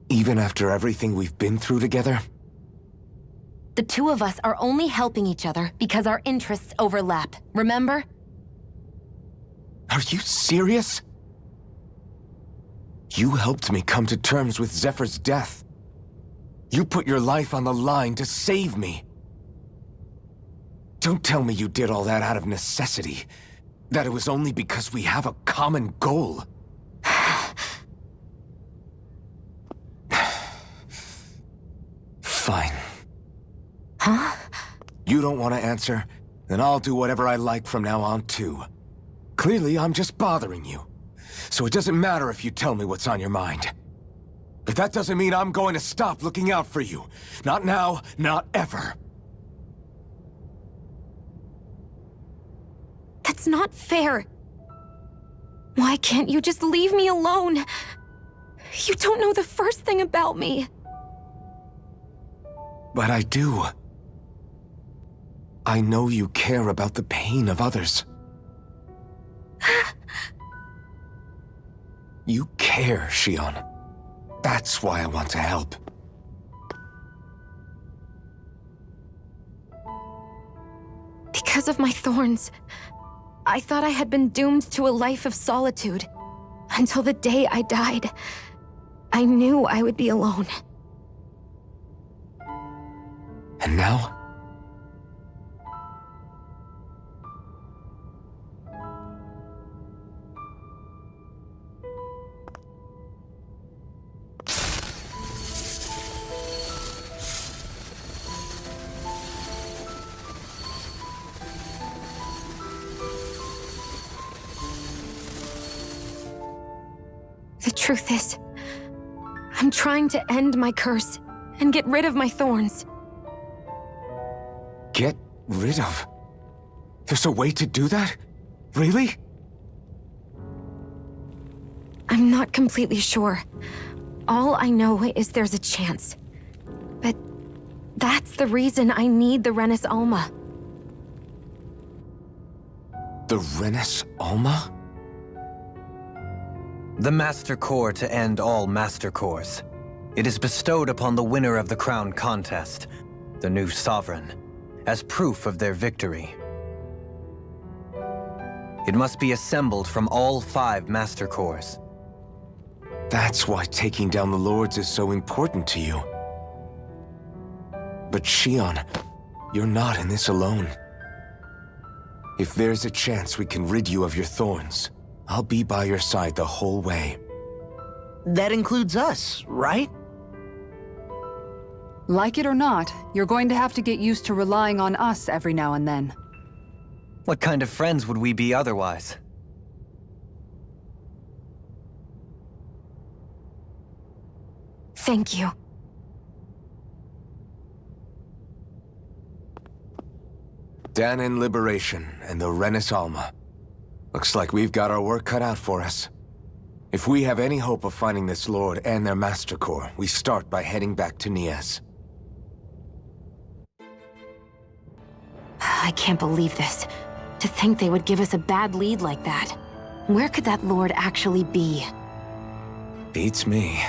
Speaker 3: Even after everything we've been through together?
Speaker 5: The two of us are only helping each other because our interests overlap, remember?
Speaker 3: Are you serious? You helped me come to terms with Zephyr's death. You put your life on the line to save me. Don't tell me you did all that out of necessity. That it was only because we have a common goal. Fine.
Speaker 5: Huh?
Speaker 3: You don't want to answer? Then I'll do whatever I like from now on, too. Clearly, I'm just bothering you. So it doesn't matter if you tell me what's on your mind. But that doesn't mean I'm going to stop looking out for you. Not now, not ever.
Speaker 5: That's not fair. Why can't you just leave me alone? You don't know the first thing about me.
Speaker 3: But I do. I know you care about the pain of others. You care, Shion. That's why I want to help.
Speaker 5: Because of my thorns, I thought I had been doomed to a life of solitude. Until the day I died, I knew I would be alone.
Speaker 3: And now?
Speaker 5: The truth is, I'm trying to end my curse and get rid of my thorns.
Speaker 3: Get rid of? There's a way to do that? Really?
Speaker 5: I'm not completely sure. All I know is there's a chance. But that's the reason I need the Renis Alma.
Speaker 3: The Renis Alma?
Speaker 6: The Master Core to end all Master Cores. It is bestowed upon the winner of the Crown Contest, the new Sovereign, as proof of their victory. It must be assembled from all 5 Master Cores.
Speaker 3: That's why taking down the Lords is so important to you. But Shion, you're not in this alone. If there's a chance we can rid you of your thorns, I'll be by your side the whole way.
Speaker 2: That includes us, right?
Speaker 4: Like it or not, you're going to have to get used to relying on us every now and then.
Speaker 6: What kind of friends would we be otherwise?
Speaker 5: Thank you.
Speaker 3: Danan Liberation and the Renis Alma. Looks like we've got our work cut out for us. If we have any hope of finding this Lord and their Master Core, we start by heading back to Nias.
Speaker 5: I can't believe this. To think they would give us a bad lead like that. Where could that Lord actually be?
Speaker 3: Beats me.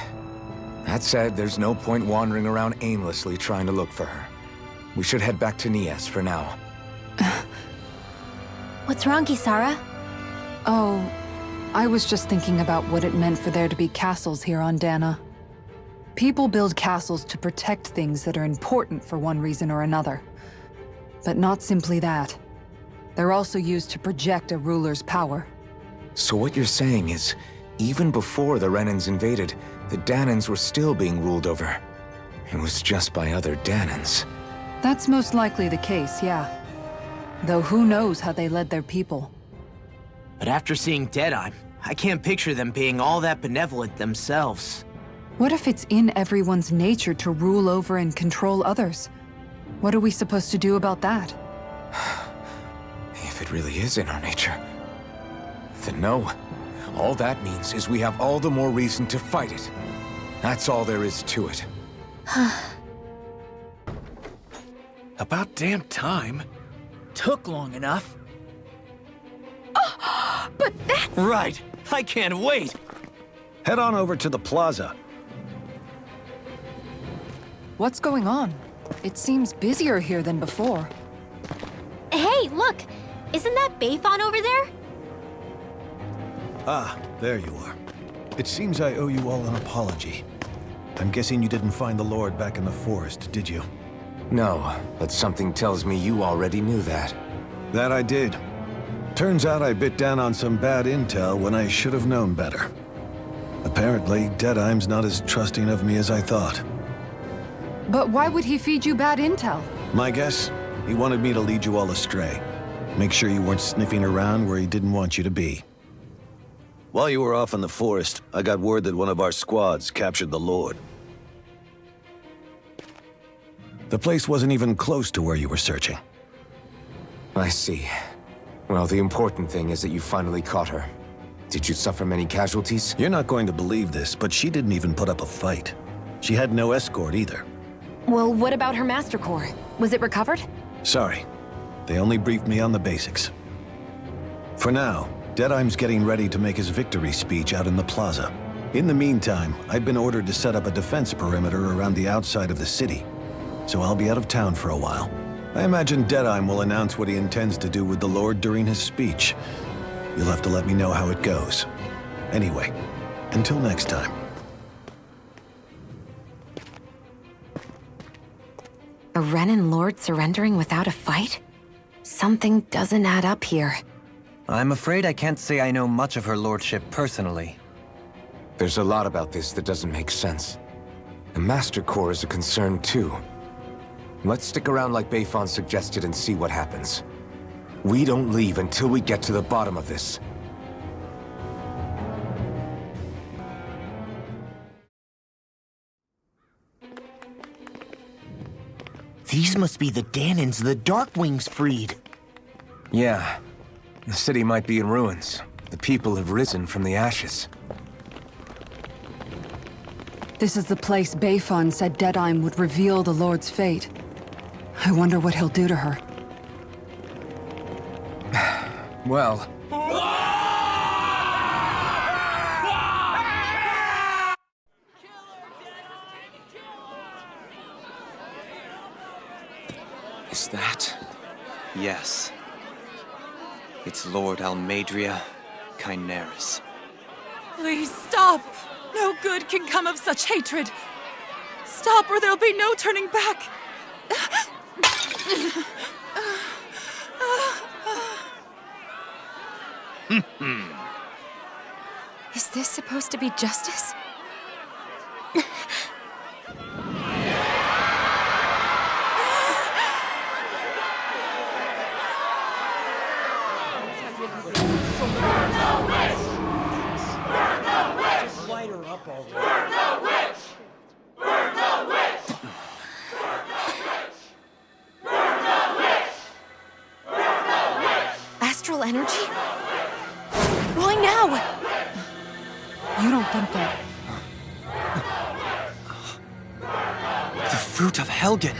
Speaker 3: That said, there's no point wandering around aimlessly trying to look for her. We should head back to Nias for now.
Speaker 1: What's wrong, Kisara?
Speaker 4: Oh, I was just thinking about what it meant for there to be castles here on Dana. People build castles to protect things that are important for one reason or another. But not simply that. They're also used to project a ruler's power.
Speaker 3: So what you're saying is, even before the Renans invaded, the Danans were still being ruled over. It was just by other Danans.
Speaker 4: That's most likely the case, yeah. Though who knows how they led their people.
Speaker 2: But after seeing Deadeye, I can't picture them being all that benevolent themselves.
Speaker 4: What if it's in everyone's nature to rule over and control others? What are we supposed to do about that?
Speaker 3: If it really is in our nature, then no. All that means is we have all the more reason to fight it. That's all there is to it.
Speaker 10: About damn time. Took long enough.
Speaker 5: But that's...
Speaker 10: Right. I can't wait.
Speaker 8: Head on over to the plaza.
Speaker 4: What's going on? It seems busier here than before.
Speaker 1: Hey, look! Isn't that Bayfon over there?
Speaker 8: Ah, there you are. It seems I owe you all an apology. I'm guessing you didn't find the Lord back in the forest, did you?
Speaker 3: No, but something tells me you already knew that.
Speaker 8: That I did. Turns out I bit down on some bad intel when I should have known better. Apparently, Deadeye's not as trusting of me as I thought.
Speaker 4: But why would he feed you bad intel?
Speaker 8: My guess? He wanted me to lead you all astray. Make sure you weren't sniffing around where he didn't want you to be. While you were off in the forest, I got word that one of our squads captured the Lord. The place wasn't even close to where you were searching.
Speaker 3: I see. Well, the important thing is that you finally caught her. Did you suffer many casualties?
Speaker 8: You're not going to believe this, but she didn't even put up a fight. She had no escort either.
Speaker 5: Well, what about her Master Core? Was it recovered?
Speaker 8: Sorry. They only briefed me on the basics. For now, Deadeye's getting ready to make his victory speech out in the plaza. In the meantime, I've been ordered to set up a defense perimeter around the outside of the city, so I'll be out of town for a while. I imagine Deadeye will announce what he intends to do with the Lord during his speech. You'll have to let me know how it goes. Anyway, until next time.
Speaker 5: A Renin Lord surrendering without a fight? Something doesn't add up here.
Speaker 6: I'm afraid I can't say I know much of her lordship personally.
Speaker 3: There's a lot about this that doesn't make sense. The Master Core is a concern too. Let's stick around like Beifan suggested and see what happens. We don't leave until we get to the bottom of this.
Speaker 2: These must be the Danons the Darkwings freed.
Speaker 3: Yeah. The city might be in ruins. The people have risen from the ashes.
Speaker 4: This is the place Beifan said Deadeye would reveal the Lord's fate. I wonder what he'll do to her.
Speaker 3: Well...
Speaker 6: Is that? Yes. It's Lord Almadria Kynaris.
Speaker 11: Please stop! No good can come of such hatred. Stop or there'll be no turning back. Is this supposed to be justice? Astral energy? Why now?
Speaker 4: You don't think that...
Speaker 6: The fruit of Helgen!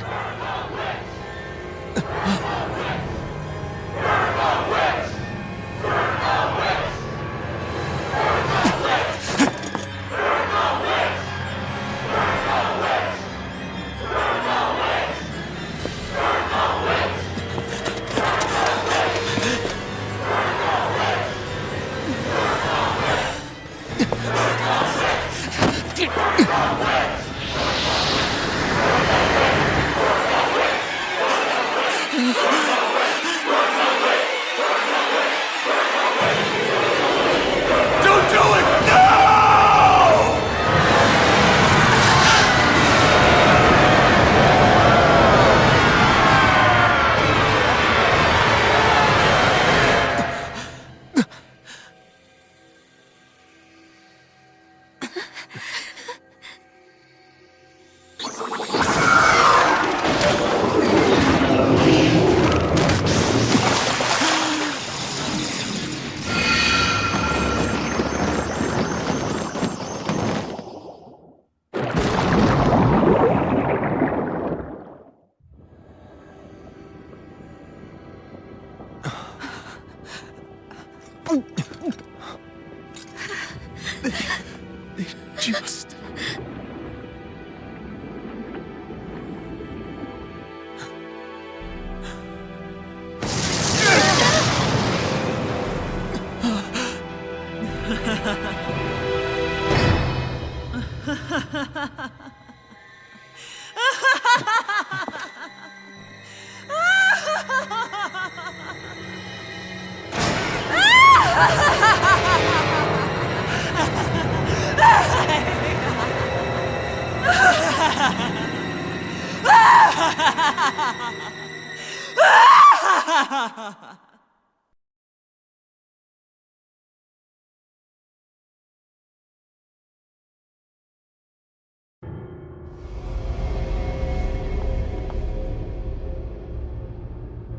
Speaker 9: Just...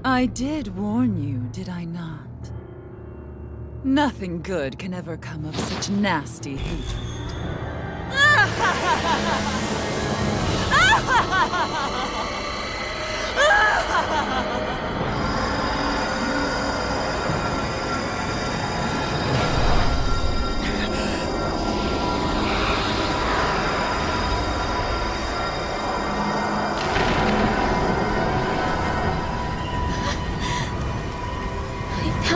Speaker 11: I did warn you, did I not? Nothing good can ever come of such nasty hatred.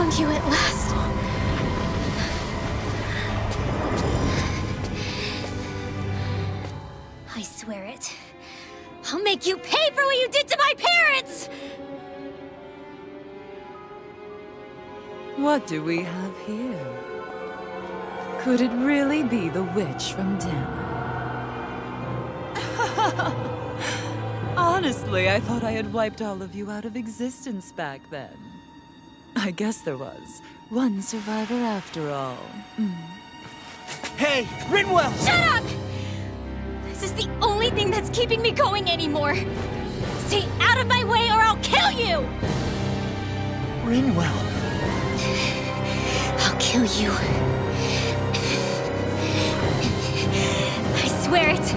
Speaker 1: found you at last. I swear it. I'll make you pay for what you did to my parents!
Speaker 11: What do we have here? Could it really be the witch from Dana? Honestly, I thought I had wiped all of you out of existence back then. I guess there was one survivor after all.
Speaker 10: Hey, Rinwell!
Speaker 1: Shut up! This is the only thing that's keeping me going anymore. Stay out of my way or I'll kill you!
Speaker 10: Rinwell.
Speaker 1: I'll kill you. I swear it.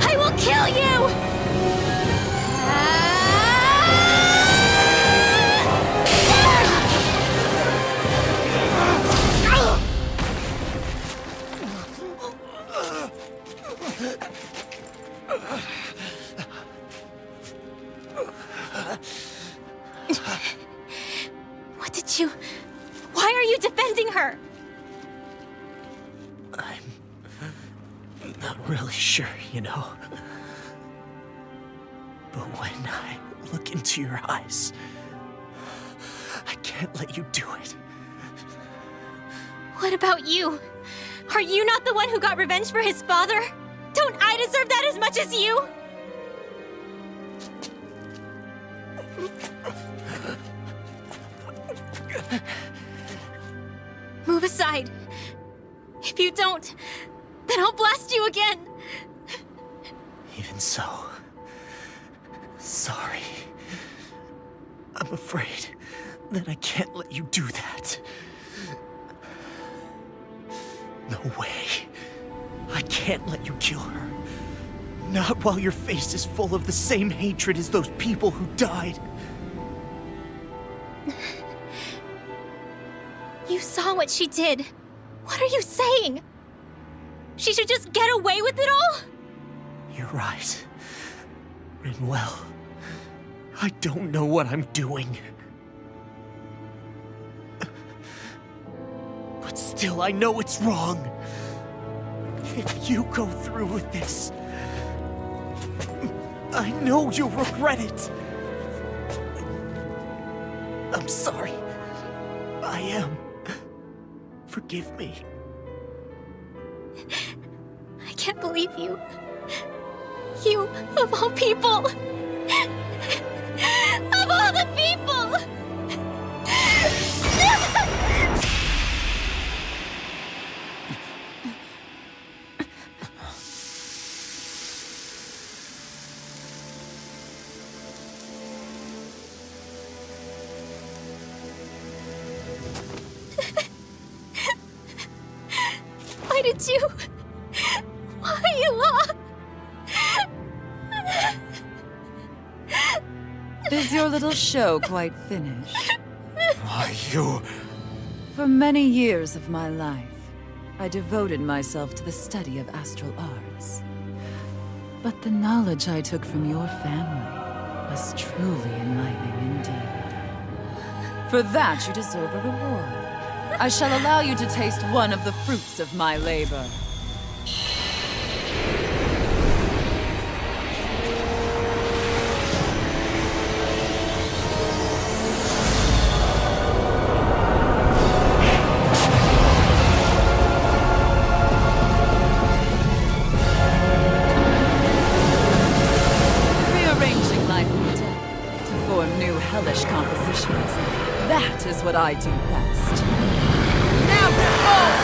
Speaker 1: I will kill you! What did you... Why are you defending her?
Speaker 10: I'm not really sure, you know. But when I look into your eyes, I can't let you do it.
Speaker 1: What about you? Are you not the one who got revenge for his father? Don't I deserve that as much as you? Move aside. If you don't, then I'll blast you again.
Speaker 10: Even so, sorry. I'm afraid that I can't let you do that. No way. I can't let you kill her. Not while your face is full of the same hatred as those people who died.
Speaker 1: You saw what she did. What are you saying? She should just get away with it all?
Speaker 10: You're right. Rinwell. I don't know what I'm doing. But still, I know it's wrong. If you go through with this, I know you'll regret it. I'm sorry. I am. Forgive me.
Speaker 1: I can't believe you. You, of all people. Of all the people! Why did you... Why, Ela?
Speaker 11: Is your little show quite finished?
Speaker 7: Why, you...
Speaker 11: For many years of my life, I devoted myself to the study of astral arts. But the knowledge I took from your family was truly enlightening indeed. For that, you deserve a reward. I shall allow you to taste one of the fruits of my labor. Rearranging life and death to form new hellish compositions. That is what I do best. Now behold!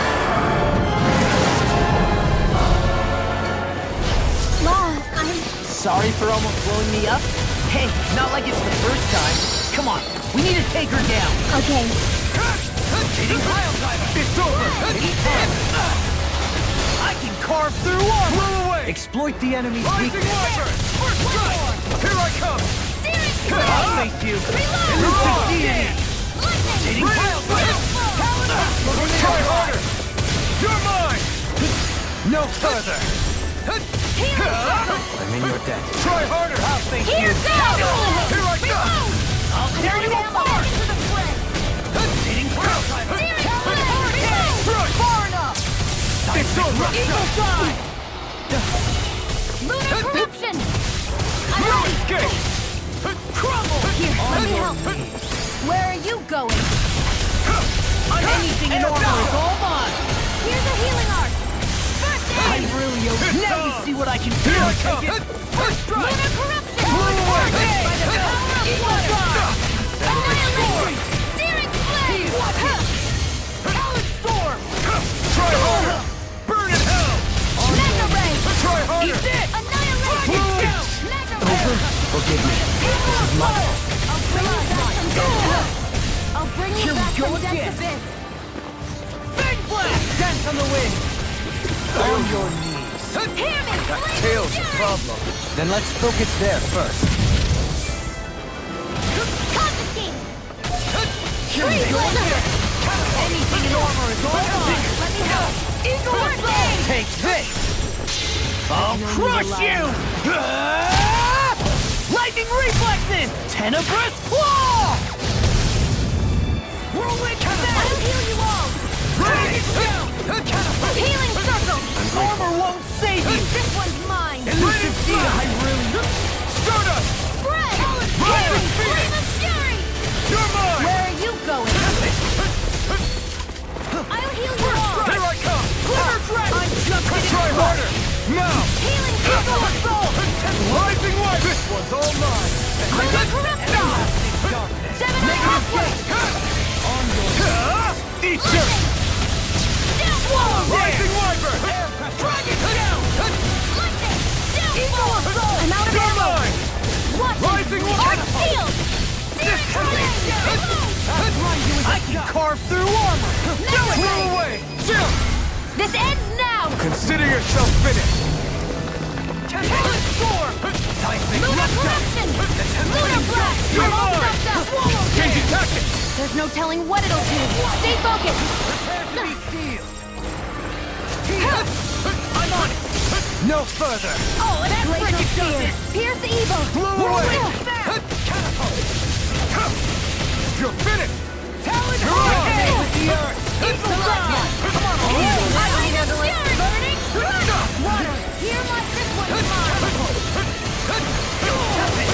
Speaker 1: Ma, I'm...
Speaker 2: Sorry for almost blowing me up? Hey, not like it's the first time. Come on, we need to take her down.
Speaker 1: Okay.
Speaker 2: Hitting pile driver! It's over! I can carve through armor!
Speaker 7: Blow away!
Speaker 6: Exploit the enemy's
Speaker 7: Rising
Speaker 6: weakness.
Speaker 7: Watcher! Here I come!
Speaker 2: I'll face you! Hitting pile driver!
Speaker 7: Try harder! You're mine!
Speaker 6: No further! I'm in your debt.
Speaker 7: Try harder!
Speaker 6: I'll face
Speaker 1: Here
Speaker 6: you.
Speaker 1: goes!
Speaker 7: Here I come!
Speaker 2: I'll tear you apart! Hitting pile
Speaker 10: side!
Speaker 1: Lunar corruption!
Speaker 10: Escape! Crumble!
Speaker 1: Here, let me help. Where are you going?
Speaker 10: Anything in order is all mine!
Speaker 1: Here's a healing arc. First
Speaker 10: I
Speaker 1: aid!
Speaker 10: really owe you. Now you see what I can do! First strike!
Speaker 1: Lunar corruption!
Speaker 10: Blew away!
Speaker 1: By the power of water! Annihilation! Searing flame!
Speaker 10: Talon storm! Try harder! Burn in hell!
Speaker 1: Mega ray!
Speaker 10: Try harder!
Speaker 1: Eat it! Annihilation! Mega ray!
Speaker 10: Forgive me.
Speaker 1: People of fire! I'll bring you
Speaker 10: Here we
Speaker 1: back
Speaker 10: go
Speaker 1: from
Speaker 10: again.
Speaker 1: death's abyss!
Speaker 10: Fang blast! Dance on the wind! On your knees.
Speaker 1: Hear me! Flame
Speaker 6: Tail's
Speaker 1: of
Speaker 6: a
Speaker 1: fury!
Speaker 6: problem. Then let's focus there first.
Speaker 1: Confiscate!
Speaker 10: Here we go again! Anything in armor is all mine!
Speaker 1: Let me help!
Speaker 10: Eagle
Speaker 1: First
Speaker 10: blow!
Speaker 1: aid!
Speaker 10: Take this! I'll crush you! Lightning reflexes! Tenebrous claw! Whirlwind
Speaker 1: I'll
Speaker 10: snap!
Speaker 1: heal you all!
Speaker 10: Bring it down!
Speaker 1: Healing circle!
Speaker 10: Armor won't save you!
Speaker 1: This one's mine!
Speaker 10: Elusive Dia, I really... Stardust!
Speaker 1: Spread!
Speaker 10: Rising
Speaker 1: Flame of fury!
Speaker 10: You're mine!
Speaker 1: Where are you going? I'll heal you all!
Speaker 10: Here I come! Glitter dragon! I'm just try harder! Now!
Speaker 1: Healing circle of soul!
Speaker 10: Rising light! This one's all mine!
Speaker 1: Lunar corruption! Seven and a half weight!
Speaker 10: Eater!
Speaker 1: Swallow!
Speaker 10: Rising wyvern! Dragon down!
Speaker 1: Lightning! Eagle of soul! I'm out of
Speaker 10: You're
Speaker 1: ammo!
Speaker 10: mine!
Speaker 1: Watch it!
Speaker 10: Rising
Speaker 1: Arc
Speaker 10: water!
Speaker 1: shield! Searing flame!
Speaker 10: I can carve through armor! Blow away! Chill!
Speaker 1: This ends now!
Speaker 10: Consider yourself finished! Talon storm!
Speaker 1: Lunar corruption! Lunar blast!
Speaker 10: You're
Speaker 1: I'm all
Speaker 10: mine!
Speaker 1: stuffed up! Swallow!
Speaker 10: Changing tactics!
Speaker 1: There's no telling what it'll do! Stay focused!
Speaker 10: Prepare to be sealed! I'm on it! No further!
Speaker 1: Oh, that's glacial spear! Pierce the evil!
Speaker 10: Blow away! You're finished! Talon strike! With the earth! Eagle side! Come on,
Speaker 1: I can handle it! Burning! Water! Here lies this one's mine!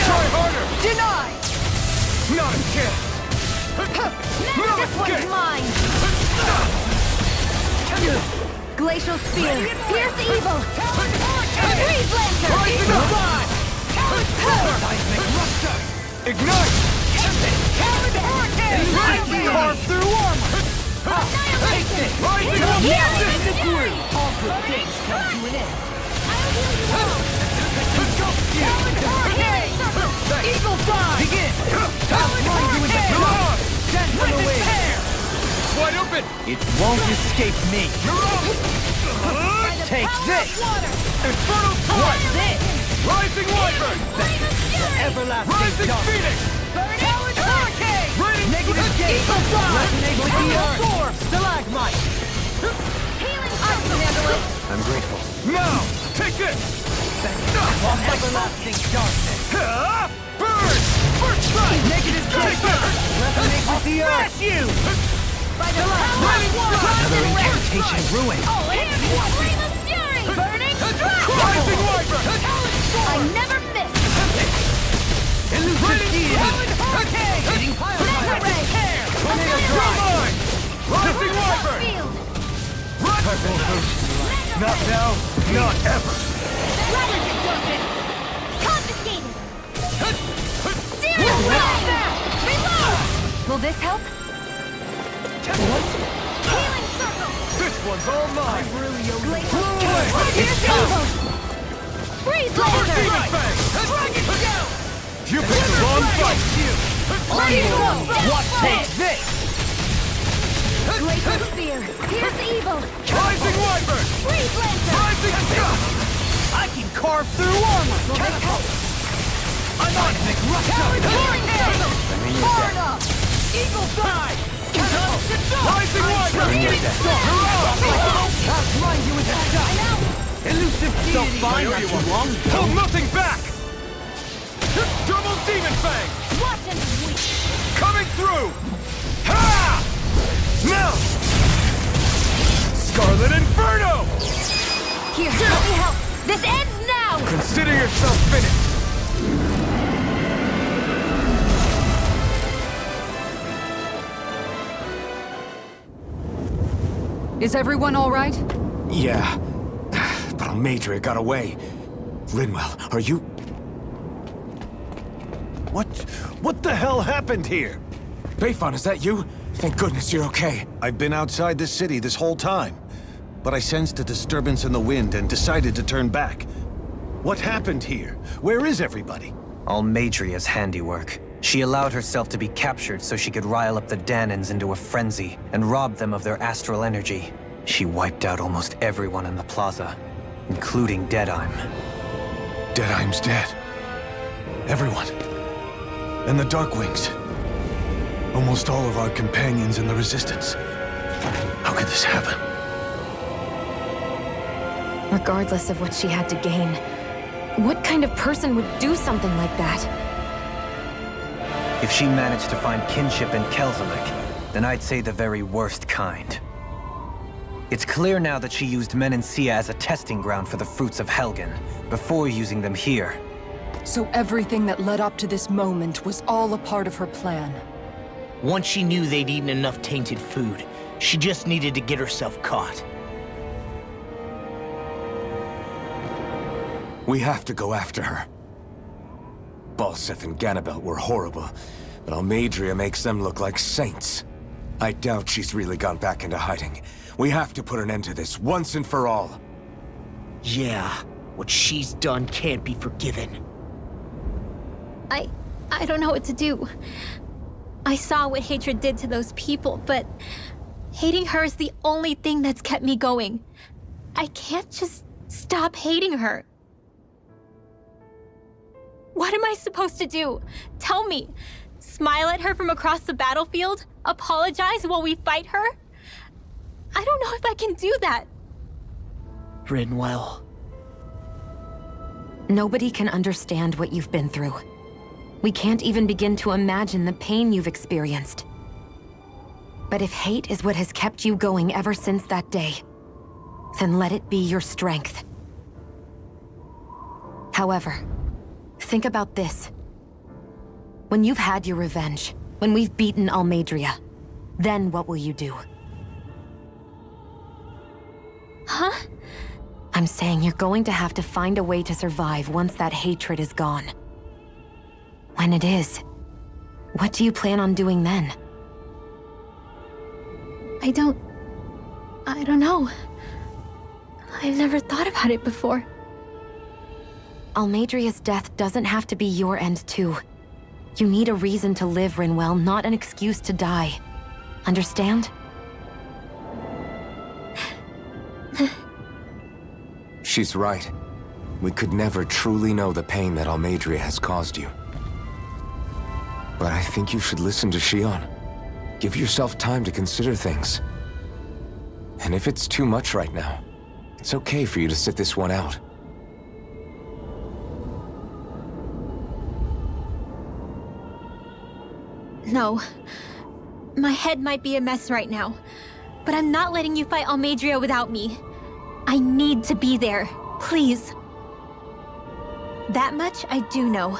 Speaker 10: Try harder!
Speaker 1: Deny!
Speaker 10: Not a chance!
Speaker 1: This one's mine! Glacial spear! Pierce the evil! Freeze lancer!
Speaker 10: Rising side! Seismic rupture! Ignite! Talon hurricane! Carve through armor!
Speaker 1: Annihilation!
Speaker 10: Rising
Speaker 1: Healing
Speaker 10: up!
Speaker 1: fury!
Speaker 10: All good things come to an end!
Speaker 1: I'll heal you all!
Speaker 10: Talon hurricane! Eagle side! Begin! Talon hurricane! Dance on the wind! It's wide open! It won't escape me! You're up! Take this! Infernal Torch! Rising wyvern!
Speaker 1: Flame of fury!
Speaker 10: Everlasting Rising Phoenix! Talon hurricane! Negative gate! Eagle side! Resonate with the earth! Storm! Stalagmite!
Speaker 1: Healing circle! Handle it!
Speaker 6: I'm grateful.
Speaker 10: Now! Take this! Everlasting darkness! Burn! First strike! Negative gate! Resonate with the earth! Smash you!
Speaker 1: By the power of water!
Speaker 10: Another incantation ruined!
Speaker 1: Oh, and flame of fury! Burning
Speaker 10: Rising wyvern!
Speaker 1: I never miss!
Speaker 10: Elusive Talon hurricane! Hitting pile
Speaker 1: Mega ray!
Speaker 10: Tornado drive! Rising wyvern!
Speaker 1: Field!
Speaker 10: Not now, not ever!
Speaker 1: Ladder distortion! Confiscated! Searing flame! Reload! Will this help? Healing circle!
Speaker 10: This one's all mine!
Speaker 1: Glacial
Speaker 10: Blow away!
Speaker 1: Pierce the evil! Freeze laser!
Speaker 10: Dragon down! You picked the wrong fight! What takes this?
Speaker 1: Glacial spear! Pierce the evil!
Speaker 10: Rising wyvern!
Speaker 1: Freeze lancer!
Speaker 10: Rising I can carve through armor! I'm on it!
Speaker 1: Healing circle! Hard up!
Speaker 10: Eagle side! Rising wyvern! I'll grind you into dust! Elusive deity! So fine not too long ago! Hold nothing back! Double demon fang!
Speaker 1: Watch and sweep!
Speaker 10: Coming through! Ha! Now! Scarlet Inferno!
Speaker 1: any help! This ends now!
Speaker 3: Consider yourself finished!
Speaker 4: Is everyone all right?
Speaker 3: Yeah, but Almadria got away. Linwell, are you...
Speaker 8: What the hell happened here?
Speaker 3: Bayfon, is that you? Thank goodness you're okay.
Speaker 8: I've been outside this city this whole time, but I sensed a disturbance in the wind and decided to turn back. What happened here? Where is everybody?
Speaker 6: Almadria's handiwork. She allowed herself to be captured so she could rile up the Danans into a frenzy and rob them of their astral energy. She wiped out almost everyone in the plaza, including Deadheim.
Speaker 8: Deadheim's dead. Everyone. And the Darkwings. Almost all of our companions in the Resistance. How could this happen?
Speaker 5: Regardless of what she had to gain, what kind of person would do something like that?
Speaker 6: If she managed to find kinship in Kelzelik, then I'd say the very worst kind. It's clear now that she used Menancia as a testing ground for the fruits of Helgen, before using them here.
Speaker 12: So everything that led up to this moment was all a part of her plan.
Speaker 2: Once she knew they'd eaten enough tainted food, she just needed to get herself caught.
Speaker 3: We have to go after her. Balseth and Ganabelt were horrible, but Almadria makes them look like saints. I doubt she's really gone back into hiding. We have to put an end to this, once and for all.
Speaker 2: Yeah, what she's done can't be forgiven.
Speaker 1: I don't know what to do. I saw what hatred did to those people, but hating her is the only thing that's kept me going. I can't just stop hating her. What am I supposed to do? Tell me. Smile at her from across the battlefield? Apologize while we fight her? I don't know if I can do that.
Speaker 2: Rinwell.
Speaker 5: Nobody can understand what you've been through. We can't even begin to imagine the pain you've experienced. But if hate is what has kept you going ever since that day, then let it be your strength. However, think about this. When you've had your revenge, when we've beaten Almadria, then what will you do?
Speaker 1: Huh?
Speaker 5: I'm saying you're going to have to find a way to survive once that hatred is gone. When it is, what do you plan on doing then?
Speaker 1: I don't know. I've never thought about it before.
Speaker 5: Almadria's death doesn't have to be your end too. You need a reason to live, Rinwell, not an excuse to die. Understand?
Speaker 3: She's right. We could never truly know the pain that Almadria has caused you. But I think you should listen to Xion. Give yourself time to consider things. And if it's too much right now, it's okay for you to sit this one out.
Speaker 1: No. My head might be a mess right now, but I'm not letting you fight Almadria without me. I need to be there, please. That much I do know.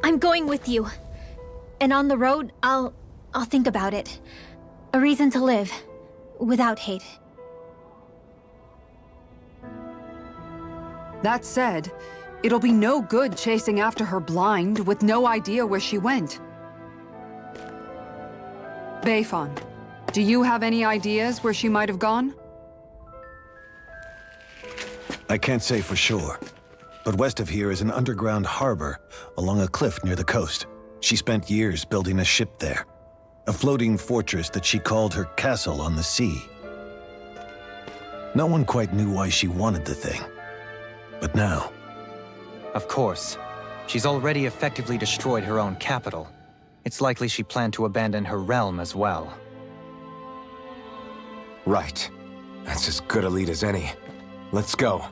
Speaker 1: I'm going with you. And on the road, I'll think about it. A reason to live, without hate.
Speaker 4: That said, it'll be no good chasing after her blind with no idea where she went. Bayfon, do you have any ideas where she might have gone?
Speaker 8: I can't say for sure, but west of here is an underground harbor along a cliff near the coast. She spent years building a ship there, a floating fortress that she called her castle on the sea. No one quite knew why she wanted the thing, but now...
Speaker 6: Of course. She's already effectively destroyed her own capital. It's likely she planned to abandon her realm as well.
Speaker 3: Right. That's as good a lead as any. Let's go.